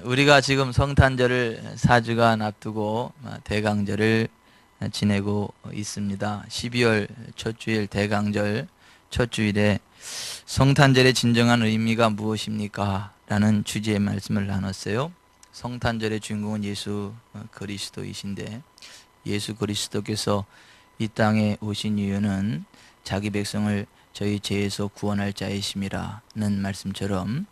우리가 지금 성탄절을 4주간 앞두고 대강절을 지내고 있습니다. 12월 첫 주일 대강절 첫 주일에 성탄절의 진정한 의미가 무엇입니까? 라는 주제의 말씀을 나눴어요. 성탄절의 주인공은 예수 그리스도이신데, 예수 그리스도께서 이 땅에 오신 이유는 자기 백성을 저희 죄에서 구원할 자이심이라는 말씀처럼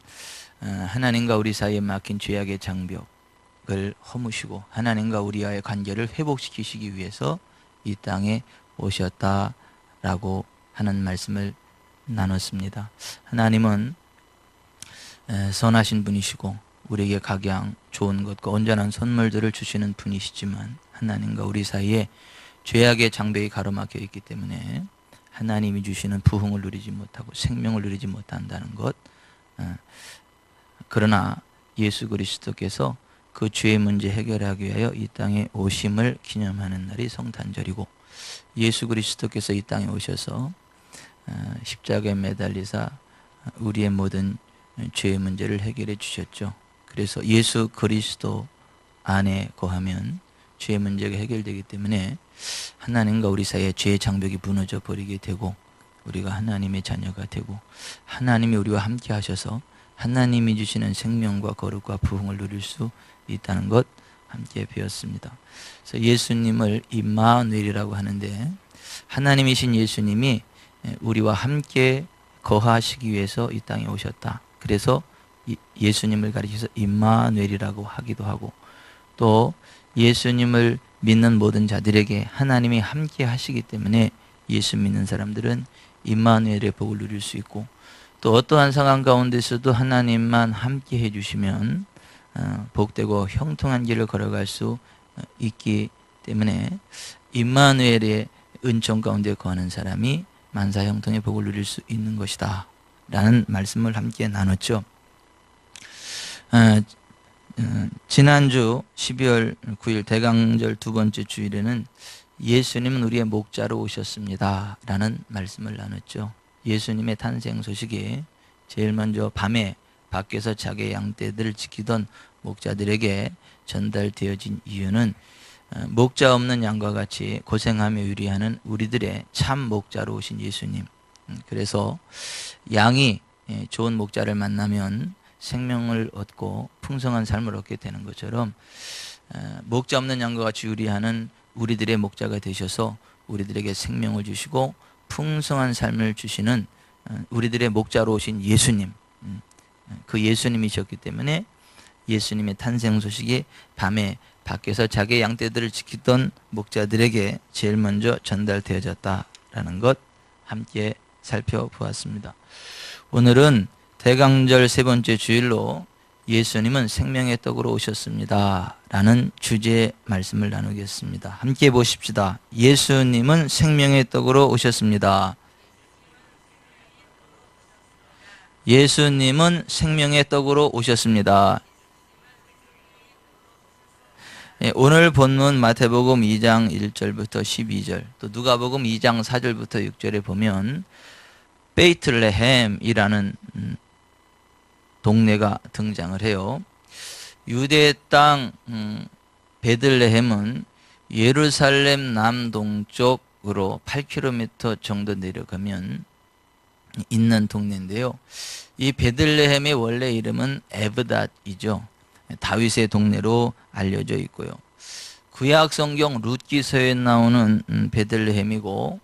하나님과 우리 사이에 막힌 죄악의 장벽을 허무시고 하나님과 우리와의 관계를 회복시키시기 위해서 이 땅에 오셨다라고 하는 말씀을 나눴습니다. 하나님은 선하신 분이시고 우리에게 각양 좋은 것과 온전한 선물들을 주시는 분이시지만, 하나님과 우리 사이에 죄악의 장벽이 가로막혀 있기 때문에 하나님이 주시는 부흥을 누리지 못하고 생명을 누리지 못한다는 것. 그러나 예수 그리스도께서 그 죄의 문제 해결하기 위하여 이 땅에 오심을 기념하는 날이 성탄절이고, 예수 그리스도께서 이 땅에 오셔서 십자가에 매달리사 우리의 모든 죄의 문제를 해결해 주셨죠. 그래서 예수 그리스도 안에 거하면 죄의 문제가 해결되기 때문에 하나님과 우리 사이에 죄의 장벽이 무너져 버리게 되고, 우리가 하나님의 자녀가 되고 하나님이 우리와 함께 하셔서 하나님이 주시는 생명과 거룩과 부흥을 누릴 수 있다는 것 함께 배웠습니다. 그래서 예수님을 임마누엘이라고 하는데, 하나님이신 예수님이 우리와 함께 거하시기 위해서 이 땅에 오셨다. 그래서 예수님을 가리켜서 임마누엘이라고 하기도 하고, 또 예수님을 믿는 모든 자들에게 하나님이 함께 하시기 때문에 예수 믿는 사람들은 임마누엘의 복을 누릴 수 있고, 또 어떠한 상황 가운데서도 하나님만 함께 해주시면 복되고 형통한 길을 걸어갈 수 있기 때문에 임마누엘의 은총 가운데 거하는 사람이 만사 형통의 복을 누릴 수 있는 것이다 라는 말씀을 함께 나눴죠. 지난주 12월 9일 대강절 두 번째 주일에는 예수님은 우리의 목자로 오셨습니다 라는 말씀을 나눴죠. 예수님의 탄생 소식이 제일 먼저 밤에 밖에서 자기의 양떼들을 지키던 목자들에게 전달되어진 이유는 목자 없는 양과 같이 고생하며 유리하는 우리들의 참 목자로 오신 예수님. 그래서 양이 좋은 목자를 만나면 생명을 얻고 풍성한 삶을 얻게 되는 것처럼, 목자 없는 양과 같이 유리하는 우리들의 목자가 되셔서 우리들에게 생명을 주시고 풍성한 삶을 주시는 우리들의 목자로 오신 예수님, 그 예수님이셨기 때문에 예수님의 탄생 소식이 밤에 밖에서 자기의 양떼들을 지키던 목자들에게 제일 먼저 전달되어졌다라는 것 함께 살펴보았습니다. 오늘은 대강절 세 번째 주일로 예수님은 생명의 떡으로 오셨습니다 라는 주제의 말씀을 나누겠습니다. 함께 보십시다. 예수님은 생명의 떡으로 오셨습니다. 예수님은 생명의 떡으로 오셨습니다. 오늘 본문 마태복음 2장 1절부터 12절, 또 누가복음 2장 4절부터 6절에 보면 베이틀레헴이라는 동네가 등장을 해요. 유대 땅 베들레헴은 예루살렘 남동쪽으로 8km 정도 내려가면 있는 동네인데요. 이 베들레헴의 원래 이름은 에브닷이죠. 다윗의 동네로 알려져 있고요. 구약 성경 룻기서에 나오는 베들레헴이고,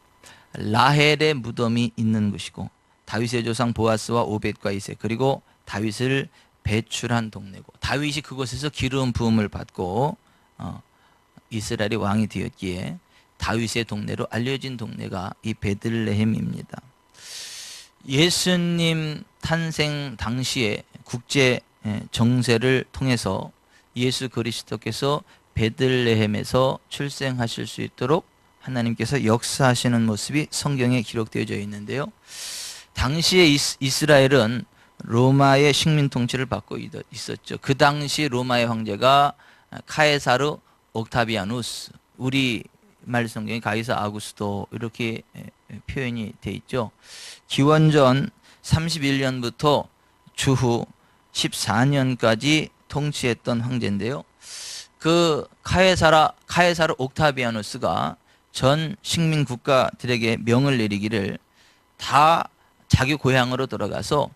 라헬의 무덤이 있는 곳이고, 다윗의 조상 보아스와 오벳과 이세, 그리고 다윗을 배출한 동네고, 다윗이 그곳에서 기름 부음을 받고 이스라엘의 왕이 되었기에 다윗의 동네로 알려진 동네가 이 베들레헴입니다. 예수님 탄생 당시에 국제 정세를 통해서 예수 그리스도께서 베들레헴에서 출생하실 수 있도록 하나님께서 역사하시는 모습이 성경에 기록되어져 있는데요. 당시에 이스라엘은 로마의 식민 통치를 받고 있었죠. 그 당시 로마의 황제가 카에사르 옥타비아누스, 우리 말 성경에 가이사 아구스토 이렇게 표현이 돼 있죠. 기원전 31년부터 주후 14년까지 통치했던 황제인데요. 그 카에사르 옥타비아누스가 전 식민 국가들에게 명을 내리기를 다 자기 고향으로 돌아가서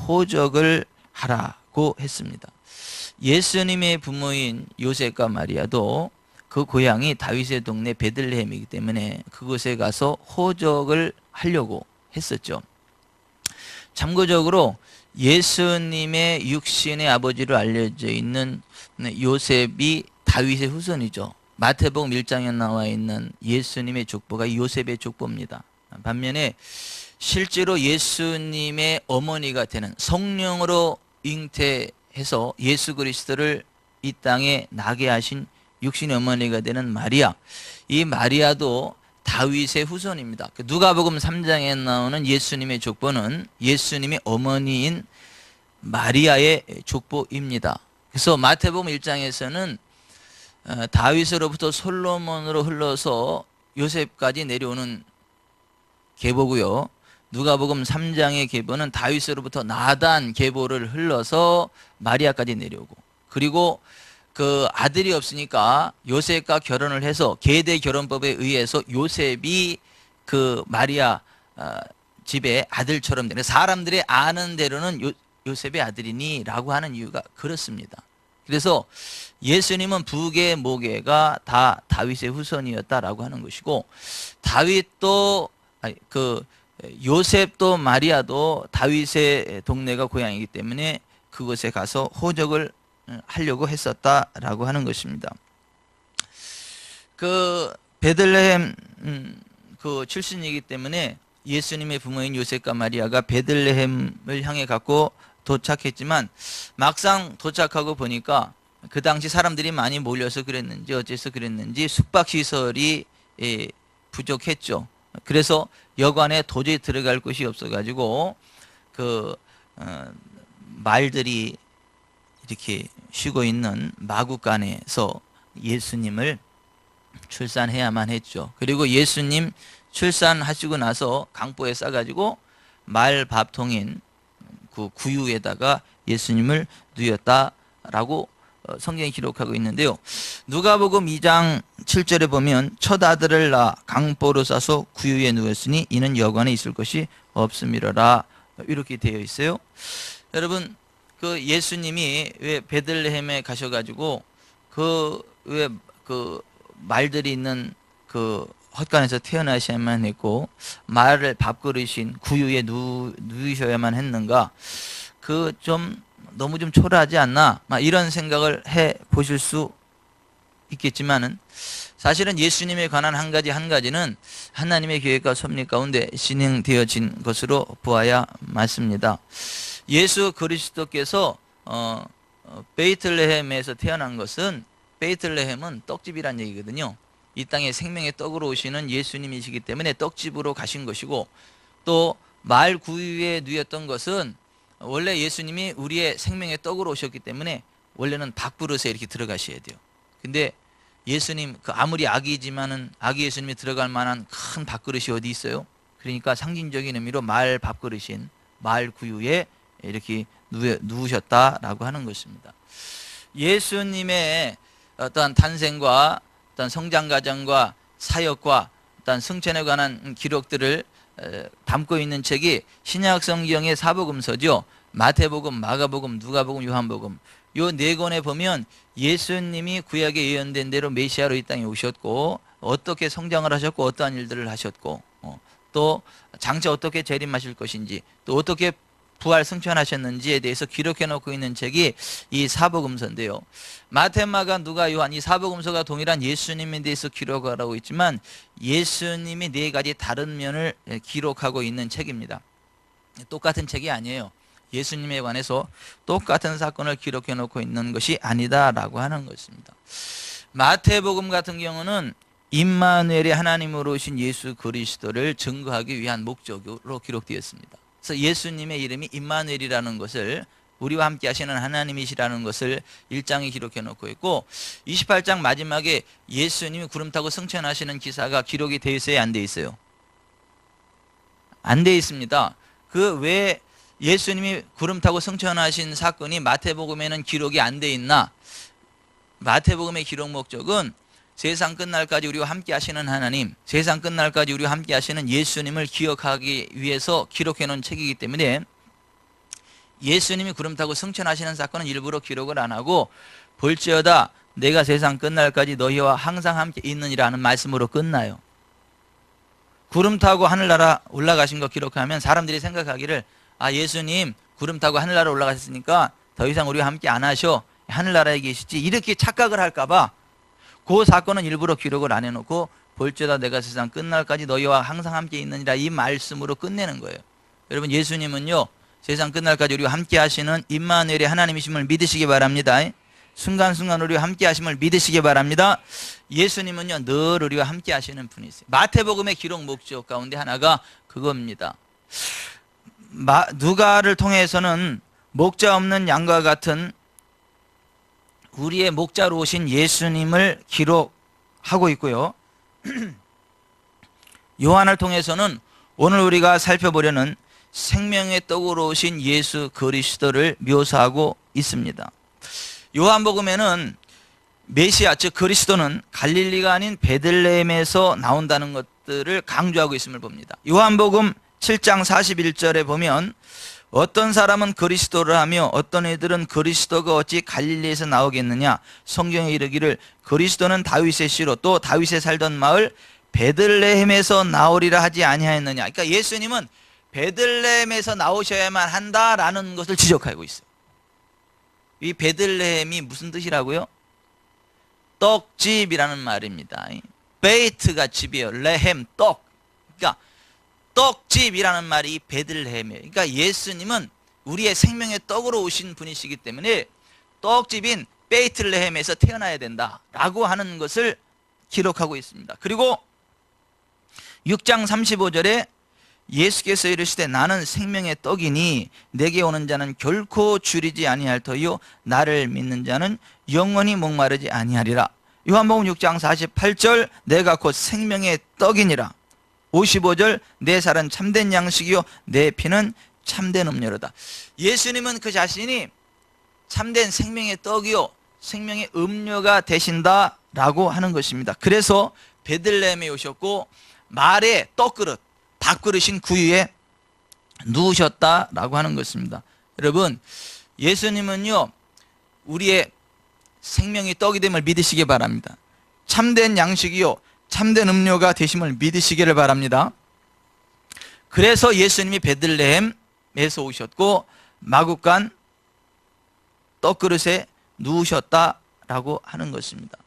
호적을 하라고 했습니다. 예수님의 부모인 요셉과 마리아도 그 고향이 다윗의 동네 베들레헴이기 때문에 그곳에 가서 호적을 하려고 했었죠. 참고적으로 예수님의 육신의 아버지로 알려져 있는 요셉이 다윗의 후손이죠. 마태복음 1장에 나와 있는 예수님의 족보가 요셉의 족보입니다. 반면에 실제로 예수님의 어머니가 되는 성령으로 잉태해서 예수 그리스도를 이 땅에 나게 하신 육신의 어머니가 되는 마리아, 이 마리아도 다윗의 후손입니다. 누가복음 3장에 나오는 예수님의 족보는 예수님의 어머니인 마리아의 족보입니다. 그래서 마태복음 1장에서는 다윗으로부터 솔로몬으로 흘러서 요셉까지 내려오는 계보고요. 누가복음 3장의 계보는 다윗으로부터 나단 계보를 흘러서 마리아까지 내려오고, 그리고 그 아들이 없으니까 요셉과 결혼을 해서 계대 결혼법에 의해서 요셉이 그 마리아 집의 아들처럼 되는, 사람들이 아는 대로는 요셉의 아들이니 라고 하는 이유가 그렇습니다. 그래서 예수님은 부계 모계가 다 다윗의 후손이었다라고 하는 것이고, 다윗도 요셉도 마리아도 다윗의 동네가 고향이기 때문에 그곳에 가서 호적을 하려고 했었다라고 하는 것입니다. 그 베들레헴 그 출신이기 때문에 예수님의 부모인 요셉과 마리아가 베들레헴을 향해 갖고 도착했지만, 막상 도착하고 보니까 그 당시 사람들이 많이 몰려서 그랬는지 어째서 그랬는지 숙박시설이 부족했죠. 그래서 여관에 도저히 들어갈 곳이 없어가지고 말들이 이렇게 쉬고 있는 마구간에서 예수님을 출산해야만 했죠. 그리고 예수님 출산하시고 나서 강보에 싸가지고 말 밥통인 그 구유에다가 예수님을 누였다라고 성경이 기록하고 있는데요. 누가복음 2장 7절에 보면 첫 아들을 낳아 강보로 싸서 구유에 누웠으니 이는 여관에 있을 것이 없음이로라, 이렇게 되어 있어요. 여러분, 그 예수님이 왜 베들레헴에 가셔가지고 왜 말들이 있는 그 헛간에서 태어나셔야만 했고 말을 밥그릇인 구유에 누이셔야만 했는가? 너무 좀 초라하지 않나? 이런 생각을 해 보실 수 있겠지만은, 사실은 예수님에 관한 한 가지는 하나님의 계획과 섭리 가운데 진행되어진 것으로 보아야 맞습니다. 예수 그리스도께서 베이틀레헴에서 태어난 것은, 베이틀레헴은 떡집이란 얘기거든요. 이 땅에 생명의 떡으로 오시는 예수님이시기 때문에 떡집으로 가신 것이고, 또 말 구유에 누였던 것은 원래 예수님이 우리의 생명의 떡으로 오셨기 때문에 원래는 밥그릇에 이렇게 들어가셔야 돼요. 근데 예수님, 아무리 아기지만은 아기 예수님이 들어갈 만한 큰 밥그릇이 어디 있어요? 그러니까 상징적인 의미로 말 밥그릇인 말 구유에 이렇게 누우셨다라고 하는 것입니다. 예수님의 어떤 탄생과 어떤 성장 과정과 사역과 어떤 승천에 관한 기록들을 담고 있는 책이 신약 성경의 사복음서죠. 마태복음, 마가복음, 누가복음, 요한복음, 요 네 권에 보면 예수님이 구약에 예언된 대로 메시아로 이 땅에 오셨고, 어떻게 성장을 하셨고 어떠한 일들을 하셨고, 또 장차 어떻게 재림하실 것인지, 또 어떻게 부활 승천하셨는지에 대해서 기록해 놓고 있는 책이 이 사복음서인데요. 마태, 마가, 누가, 요한, 이 사복음서가 동일한 예수님에 대해서 기록하고 있지만 예수님이 네 가지 다른 면을 기록하고 있는 책입니다. 똑같은 책이 아니에요. 예수님에 관해서 똑같은 사건을 기록해 놓고 있는 것이 아니다라고 하는 것입니다. 마태복음 같은 경우는 임마누엘이 하나님으로 오신 예수 그리스도를 증거하기 위한 목적으로 기록되었습니다. 그래서 예수님의 이름이 임마누엘이라는 것을, 우리와 함께 하시는 하나님이시라는 것을 1장에 기록해 놓고 있고, 28장 마지막에 예수님이 구름 타고 승천하시는 기사가 기록이 되어 있어요, 안 되어 있어요? 안 되어 있습니다. 왜 예수님이 구름 타고 승천하신 사건이 마태복음에는 기록이 안 돼 있나? 마태복음의 기록 목적은 세상 끝날까지 우리와 함께 하시는 하나님, 세상 끝날까지 우리와 함께 하시는 예수님을 기억하기 위해서 기록해 놓은 책이기 때문에 예수님이 구름 타고 승천하시는 사건은 일부러 기록을 안 하고 볼지어다 내가 세상 끝날까지 너희와 항상 함께 있느니라는 말씀으로 끝나요. 구름 타고 하늘나라 올라가신 거 기록하면 사람들이 생각하기를 예수님 구름 타고 하늘나라 올라가셨으니까 더 이상 우리와 함께 안 하셔, 하늘나라에 계시지, 이렇게 착각을 할까 봐 그 사건은 일부러 기록을 안 해놓고 볼지어다 내가 세상 끝날까지 너희와 항상 함께 있느니라 이 말씀으로 끝내는 거예요. 여러분, 예수님은요 세상 끝날까지 우리와 함께 하시는 임마누엘의 하나님이심을 믿으시기 바랍니다. 순간순간 우리와 함께 하심을 믿으시기 바랍니다. 예수님은요 늘 우리와 함께 하시는 분이세요. 마태복음의 기록 목적 가운데 하나가 그겁니다. 누가를 통해서는 목자 없는 양과 같은 우리의 목자로 오신 예수님을 기록하고 있고요. 요한을 통해서는 오늘 우리가 살펴보려는 생명의 떡으로 오신 예수 그리스도를 묘사하고 있습니다. 요한복음에는 메시아 즉 그리스도는 갈릴리가 아닌 베들레헴에서 나온다는 것들을 강조하고 있음을 봅니다. 요한복음 7장 41절에 보면 어떤 사람은 그리스도를 하며 어떤 이들은 그리스도가 어찌 갈릴리에서 나오겠느냐, 성경에 이르기를 그리스도는 다윗의 씨로 또 다윗에 살던 마을 베들레헴에서 나오리라 하지 아니하였느냐. 그러니까 예수님은 베들레헴에서 나오셔야만 한다라는 것을 지적하고 있어요. 이 베들레헴이 무슨 뜻이라고요? 떡집이라는 말입니다. 베이트가 집이에요. 레헴, 떡. 그러니까 떡집이라는 말이 베들레헴이에요. 그러니까 예수님은 우리의 생명의 떡으로 오신 분이시기 때문에 떡집인 베이틀레헴에서 태어나야 된다라고 하는 것을 기록하고 있습니다. 그리고 6장 35절에 예수께서 이르시되 나는 생명의 떡이니 내게 오는 자는 결코 줄이지 아니할 터이요 나를 믿는 자는 영원히 목마르지 아니하리라. 요한복음 6장 48절 내가 곧 생명의 떡이니라. 55절 내 살은 참된 양식이요 내 피는 참된 음료로다. 예수님은 그 자신이 참된 생명의 떡이요 생명의 음료가 되신다라고 하는 것입니다. 그래서 베들레헴에 오셨고 말의 떡그릇, 밥그릇인 구유에 누우셨다라고 하는 것입니다. 여러분, 예수님은요 우리의 생명이 떡이 됨을 믿으시기 바랍니다. 참된 양식이요 참된 음료가 되심을 믿으시기를 바랍니다. 그래서 예수님이 베들레헴에서 오셨고 마구간 떡그릇에 누우셨다라고 하는 것입니다.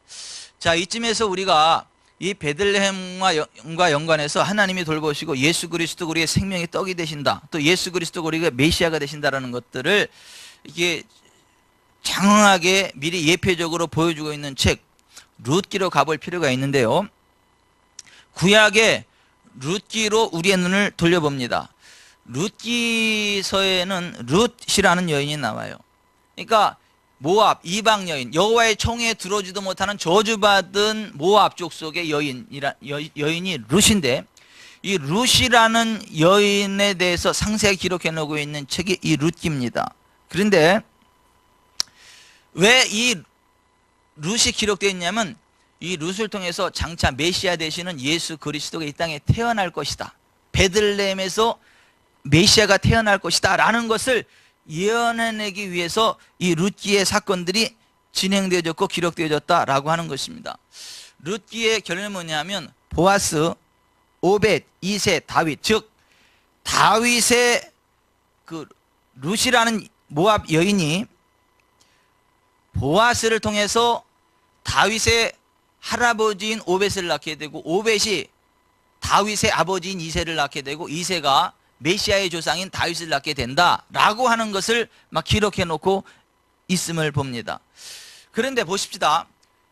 자, 이쯤에서 우리가 이 베들레헴과 연관해서 하나님이 돌보시고 예수 그리스도 우리의 생명의 떡이 되신다, 또 예수 그리스도 우리가 메시아가 되신다라는 것들을 이게 장황하게 미리 예표적으로 보여주고 있는 책 룻기로 가볼 필요가 있는데요. 구약의 룻기로 우리의 눈을 돌려봅니다. 룻기서에는 룻이라는 여인이 나와요. 그러니까 모압 이방 여인, 여호와의 총에 들어오지도 못하는 저주받은 모압 족속의 여인이 룻인데, 이 룻이라는 여인에 대해서 상세히 기록해 놓고 있는 책이 이 룻기입니다. 그런데 왜 이 룻이 기록되어 있냐면 이 룻을 통해서 장차 메시아 되시는 예수 그리스도가 이 땅에 태어날 것이다, 베들레헴에서 메시아가 태어날 것이다 라는 것을 예언해내기 위해서 이 룻기의 사건들이 진행되어졌고 기록되어졌다라고 하는 것입니다. 룻기의 결론은 뭐냐면 보아스, 오벳, 이세, 다윗, 즉 다윗의 그 룻이라는 모압 여인이 보아스를 통해서 다윗의 할아버지인 오벳을 낳게 되고, 오벳이 다윗의 아버지인 이세를 낳게 되고, 이세가 메시아의 조상인 다윗을 낳게 된다라고 하는 것을 막 기록해 놓고 있음을 봅니다. 그런데 보십시다.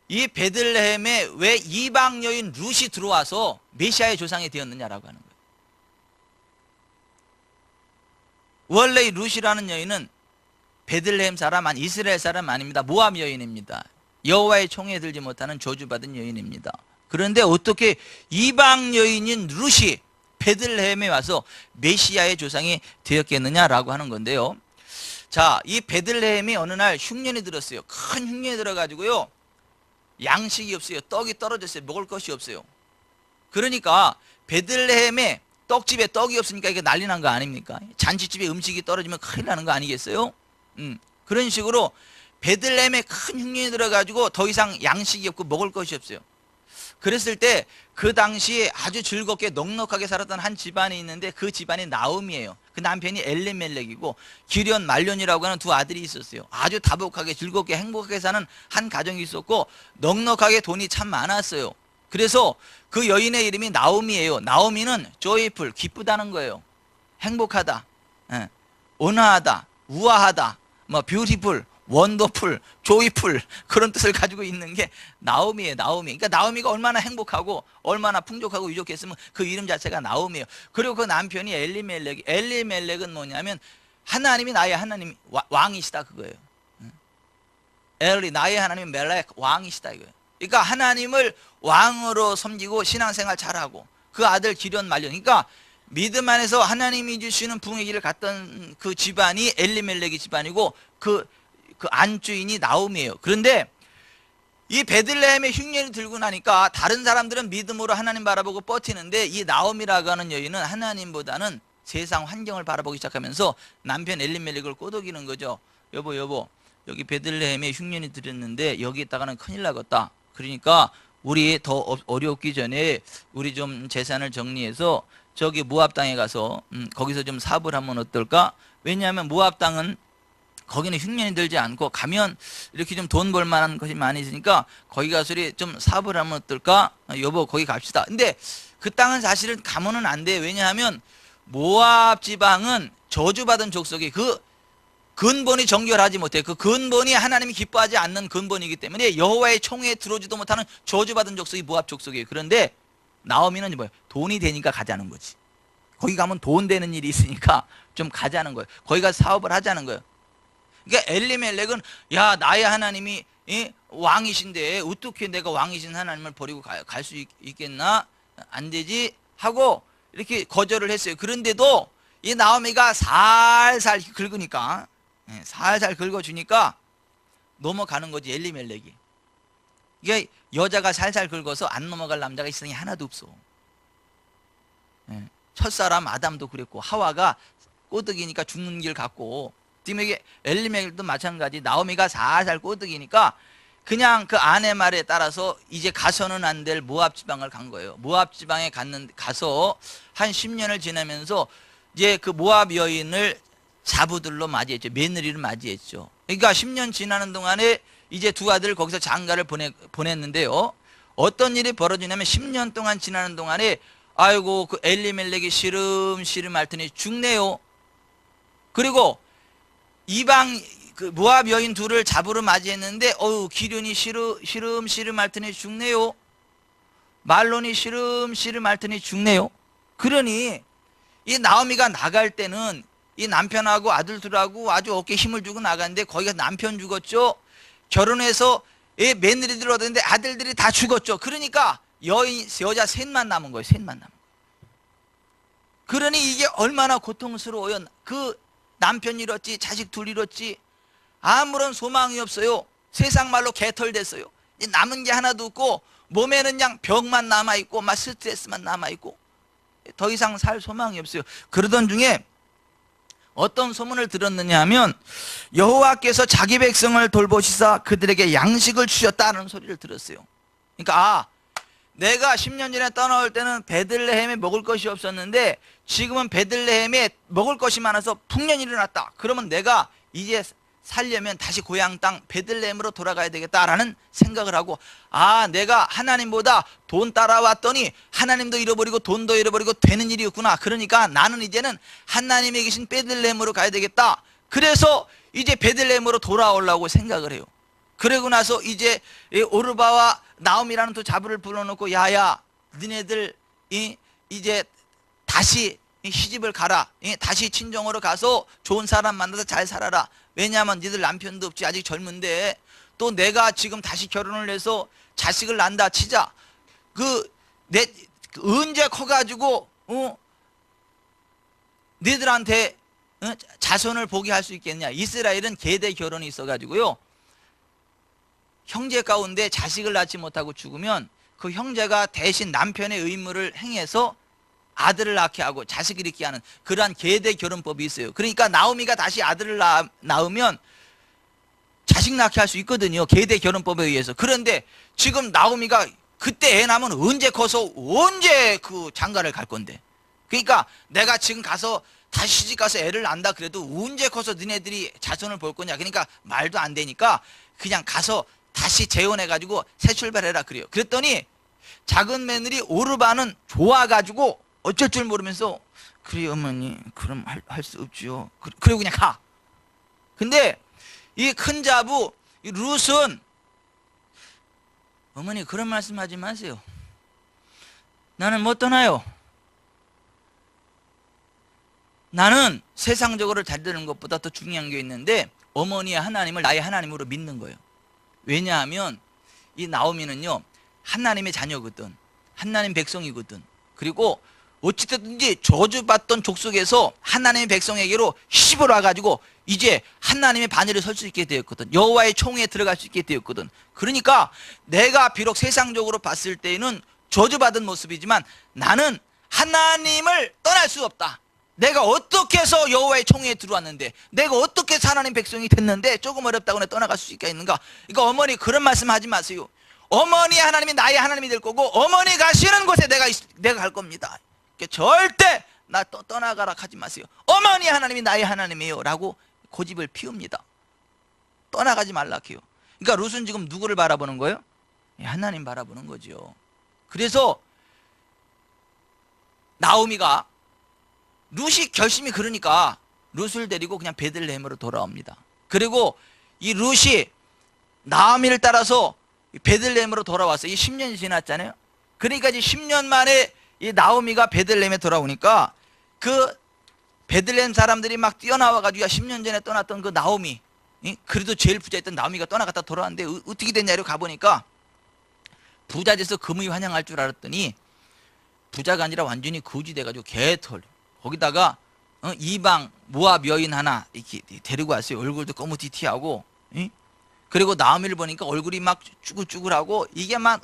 이 베들레헴에 왜 이방 여인 룻이 들어와서 메시아의 조상이 되었느냐라고 하는 거예요. 원래 이 룻이라는 여인은 베들레헴 사람, 이스라엘 사람 아닙니다. 모압 여인입니다. 여호와의 총에 들지 못하는 저주받은 여인입니다. 그런데 어떻게 이방 여인인 룻이 베들레헴에 와서 메시아의 조상이 되었겠느냐라고 하는 건데요. 자, 이 베들레헴이 어느 날 흉년이 들었어요. 큰 흉년이 들어가지고요, 양식이 없어요. 떡이 떨어졌어요. 먹을 것이 없어요. 그러니까 베들레헴에 떡집에 떡이 없으니까 이게 난리 난 거 아닙니까? 잔치집에 음식이 떨어지면 큰일 나는 거 아니겠어요? 그런 식으로 베들레헴에 큰 흉년이 들어가지고 더 이상 양식이 없고 먹을 것이 없어요. 그랬을 때 그 당시에 아주 즐겁게 넉넉하게 살았던 한 집안이 있는데 그 집안이 나옴이에요. 그 남편이 엘리멜렉이고 기련 말론이라고 하는 두 아들이 있었어요. 아주 다복하게 즐겁게 행복하게 사는 한 가정이 있었고 넉넉하게 돈이 참 많았어요. 그래서 그 여인의 이름이 나오미예요. 나오미는 joyful, 기쁘다는 거예요. 행복하다, 온화하다, 우아하다, 뭐 beautiful, 원더풀, 조이풀, 그런 뜻을 가지고 있는 게 나오미예요. 나오미. 그러니까 나오미가 얼마나 행복하고 얼마나 풍족하고 유족했으면 그 이름 자체가 나오미예요. 그리고 그 남편이 엘리멜렉. 엘리멜렉은 뭐냐면 하나님이 나의 하나님 왕이시다 그거예요. 엘리, 나의 하나님 멜렉, 왕이시다 이거예요. 그러니까 하나님을 왕으로 섬기고 신앙생활 잘하고 그 아들 기련 말년. 그러니까 믿음 안에서 하나님이 주시는 부흥의 길을 갔던 그 집안이 엘리멜렉의 집안이고 그 안주인이 나오미예요. 그런데 이 베들레헴에 흉년이 들고 나니까 다른 사람들은 믿음으로 하나님 바라보고 버티는데 이 나오미라고 하는 여인은 하나님보다는 세상 환경을 바라보기 시작하면서 남편 엘리멜렉을 꼬드기는 거죠. 여보, 여기 베들레헴에 흉년이 들었는데 여기 있다가는 큰일 나겠다. 그러니까 우리 더 어렵기 전에 우리 좀 재산을 정리해서 저기 모압 땅에 가서 거기서 좀 사업을 하면 어떨까? 왜냐하면 모압 땅은 거기는 흉년이 들지 않고 가면 이렇게 좀 돈 벌 만한 것이 많이 있으니까 거기 가서 좀 사업을 하면 어떨까? 여보, 거기 갑시다. 근데 그 땅은 사실은 가면은 안 돼. 왜냐하면 모압 지방은 저주받은 족속이 그 근본이 정결하지 못해. 그 근본이 하나님이 기뻐하지 않는 근본이기 때문에 여호와의 총회에 들어오지도 못하는 저주받은 족속이 모압 족속이에요. 그런데 나오미는 뭐예요? 돈이 되니까 가자는 거지. 거기 가면 돈 되는 일이 있으니까 좀 가자는 거예요. 거기 가서 사업을 하자는 거예요. 그러니까 엘리멜렉은 야, 나의 하나님이 왕이신데 어떻게 내가 왕이신 하나님을 버리고 갈 수 있겠나? 안 되지 하고 이렇게 거절을 했어요. 그런데도 이 나오미가 살살 긁으니까, 살살 긁어주니까 넘어가는 거지. 엘리멜렉이. 이게 여자가 살살 긁어서 안 넘어갈 남자가 이 세상에 하나도 없어. 첫사람 아담도 그랬고 하와가 꼬드기니까 죽는 길 갔고, 지금 이게 엘리멜렉도 마찬가지. 나오미가 살살 꼬드기니까 그냥 그 아내 말에 따라서 이제 가서는 안 될 모압 지방을 간 거예요. 모압 지방에 가서 한 10년을 지나면서 이제 그 모압 여인을 자부들로 맞이했죠. 며느리를 맞이했죠. 그러니까 10년 지나는 동안에 이제 두 아들을 거기서 장가를 보냈는데요. 어떤 일이 벌어지냐면 10년 동안 지나는 동안에 아이고 그 엘리멜렉이 시름시름 앓더니 죽네요. 그리고 이방 그 모압 여인 둘을 잡으러 맞이했는데 기련이 시름시름 앓더니 죽네요. 말론이 시름시름 앓더니 죽네요. 그러니 이 나오미가 나갈 때는 이 남편하고 아들 둘하고 아주 어깨에 힘을 주고 나갔는데 거기가 남편 죽었죠. 결혼해서 며느리들 얻었는데 아들들이 다 죽었죠. 그러니까 여자 셋만 남은 거예요. 셋만 남은 거예요. 그러니 이게 얼마나 고통스러워요. 그 남편 잃었지, 자식 둘 잃었지, 아무런 소망이 없어요. 세상 말로 개털됐어요. 남은 게 하나도 없고 몸에는 그냥 병만 남아있고 막 스트레스만 남아있고 더 이상 살 소망이 없어요. 그러던 중에 어떤 소문을 들었느냐 하면 여호와께서 자기 백성을 돌보시사 그들에게 양식을 주셨다는 소리를 들었어요. 그러니까 내가 10년 전에 떠나올 때는 베들레헴에 먹을 것이 없었는데 지금은 베들레헴에 먹을 것이 많아서 풍년이 일어났다. 그러면 내가 이제 살려면 다시 고향 땅 베들레헴으로 돌아가야 되겠다라는 생각을 하고, 내가 하나님보다 돈 따라왔더니 하나님도 잃어버리고 돈도 잃어버리고 되는 일이 없구나. 그러니까 나는 이제는 하나님이 계신 베들레헴으로 가야 되겠다. 그래서 이제 베들레헴으로 돌아오려고 생각을 해요. 그러고 나서 이제 오르바와 나오미라는 두 자부를 불러놓고 야야 너네들 이제 다시 시집을 가라. 다시 친정으로 가서 좋은 사람 만나서 잘 살아라. 왜냐하면 니들 남편도 없지. 아직 젊은데 또 내가 지금 다시 결혼을 해서 자식을 낳는다 치자. 언제 커가지고 너희들한테 자손을 보게 할 수 있겠냐. 이스라엘은 계대 결혼이 있어가지고요, 형제 가운데 자식을 낳지 못하고 죽으면 그 형제가 대신 남편의 의무를 행해서 아들을 낳게 하고 자식을 있게 하는 그러한 계대 결혼법이 있어요. 그러니까 나오미가 다시 아들을 낳으면 자식 낳게 할 수 있거든요, 계대 결혼법에 의해서. 그런데 지금 나오미가 그때 애 낳으면 언제 커서 언제 그 장가를 갈 건데. 그러니까 내가 지금 가서 다시 시집 가서 애를 낳는다 그래도 언제 커서 너네들이 자손을 볼 거냐. 그러니까 말도 안 되니까 그냥 가서 다시 재혼해가지고 새 출발해라 그래요. 그랬더니 작은 며느리 오르바는 좋아가지고 어쩔 줄 모르면서 그래 어머니 그럼 할 수 없지요. 그리고 그냥 가. 근데 이 큰 자부 이 룻은 어머니 그런 말씀하지 마세요. 나는 못 떠나요. 나는 세상적으로 잘 되는 것보다 더 중요한 게 있는데 어머니의 하나님을 나의 하나님으로 믿는 거예요. 왜냐하면 이 나오미는요 하나님의 자녀거든, 하나님 백성이거든. 그리고 어찌됐든지 저주받던 족속에서 하나님의 백성에게로 시집을 와가지고 이제 하나님의 반열에 설 수 있게 되었거든. 여호와의 총회에 들어갈 수 있게 되었거든. 그러니까 내가 비록 세상적으로 봤을 때는 저주받은 모습이지만 나는 하나님을 떠날 수 없다. 내가 어떻게 해서 여호와의 총회에 들어왔는데, 내가 어떻게 해서 하나님 백성이 됐는데 조금 어렵다고 내가 떠나갈 수 있겠는가. 그러니까 어머니 그런 말씀 하지 마세요. 어머니 하나님이 나의 하나님이 될 거고 어머니 가시는 곳에 내가 갈 겁니다. 절대 나 떠나가라 하지 마세요. 어머니 하나님이 나의 하나님이에요 라고 고집을 피웁니다. 떠나가지 말라 해요. 그러니까 룻은 지금 누구를 바라보는 거예요? 하나님 바라보는 거죠. 그래서 나오미가 룻이 결심이 그러니까 룻을 데리고 그냥 베들레헴으로 돌아옵니다. 그리고 이 룻이 나오미를 따라서 베들레헴으로 돌아왔어요. 이 10년이 지났잖아요. 그러니까 이제 10년 만에 이 나오미가 베들레헴에 돌아오니까 그 베들레헴 사람들이 막 뛰어나와가지고 10년 전에 떠났던 그 나오미, 그래도 제일 부자였던 나오미가 떠나갔다 돌아왔는데 어떻게 됐냐고 가보니까 부자 돼서 금이 환영할 줄 알았더니 부자가 아니라 완전히 거지 돼가지고 개털, 거기다가 이방 모압 여인 하나 이렇게 데리고 왔어요. 얼굴도 거무튀튀하고. 그리고 나오미를 보니까 얼굴이 막 쭈글쭈글하고 이게 막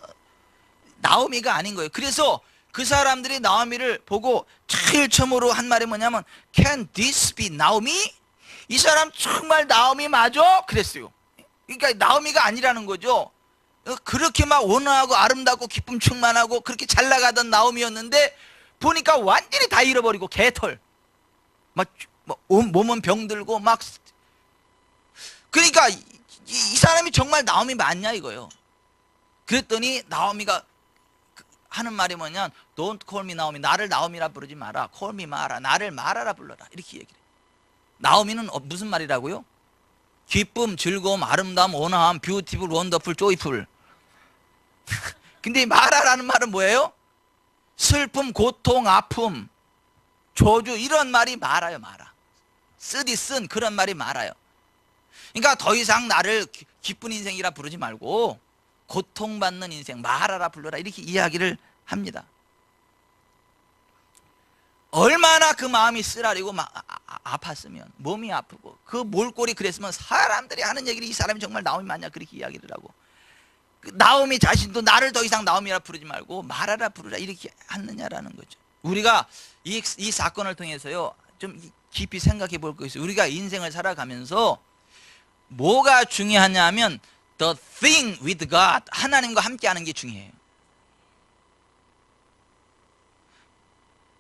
나오미가 아닌 거예요. 그래서 그 사람들이 나오미를 보고 제일 처음으로 한 말이 뭐냐면 Can this be 나오미? 이 사람 정말 나오미 맞아? 그랬어요. 그러니까 나오미가 아니라는 거죠. 그렇게 막 온화하고 아름답고 기쁨 충만하고 그렇게 잘 나가던 나오미였는데 보니까 완전히 다 잃어버리고 개털 막 몸은 병들고 막. 그러니까 이 사람이 정말 나오미 맞냐 이거예요. 그랬더니 나오미가 하는 말이 뭐냐면 Don't call me 나오미, 나를 나오미라 부르지 마라. Call me 마라, 나를 마라라 불러라. 이렇게 얘기를 해요. 나오미는 무슨 말이라고요? 기쁨, 즐거움, 아름다움, 온화함, 뷰티풀, 원더풀, 조이풀. 근데 이 마라라는 말은 뭐예요? 슬픔, 고통, 아픔, 저주, 이런 말이 말아요. 마라, 쓰디 쓴 그런 말이 말아요. 그러니까 더 이상 나를 기쁜 인생이라 부르지 말고 고통받는 인생 마라라 불러라, 이렇게 이야기를 합니다. 얼마나 그 마음이 쓰라리고 아팠으면, 몸이 아프고 그 몰골이 그랬으면 사람들이 하는 얘기를 이 사람이 정말 나오미 맞냐 그렇게 이야기를 하고, 나오미 자신도 나를 더 이상 나오미라 부르지 말고 마라라 부르라 이렇게 하느냐라는 거죠. 우리가 이 사건을 통해서요 좀 깊이 생각해 볼 거 있어요. 우리가 인생을 살아가면서 뭐가 중요하냐면 The thing with God, 하나님과 함께하는 게 중요해요.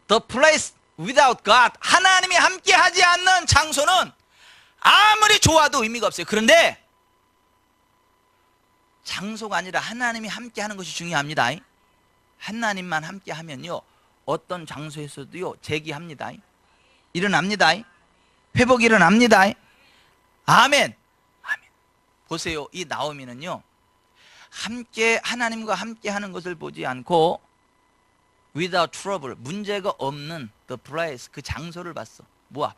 The place without God, 하나님이 함께하지 않는 장소는 아무리 좋아도 의미가 없어요. 그런데 장소가 아니라 하나님이 함께하는 것이 중요합니다. 하나님만 함께하면요 어떤 장소에서도요 재기합니다. 일어납니다. 회복이 일어납니다. 아멘. 보세요. 이 나오미는요 함께 하나님과 함께 하는 것을 보지 않고 without trouble, 문제가 없는 the place, 그 장소를 봤어. 모압.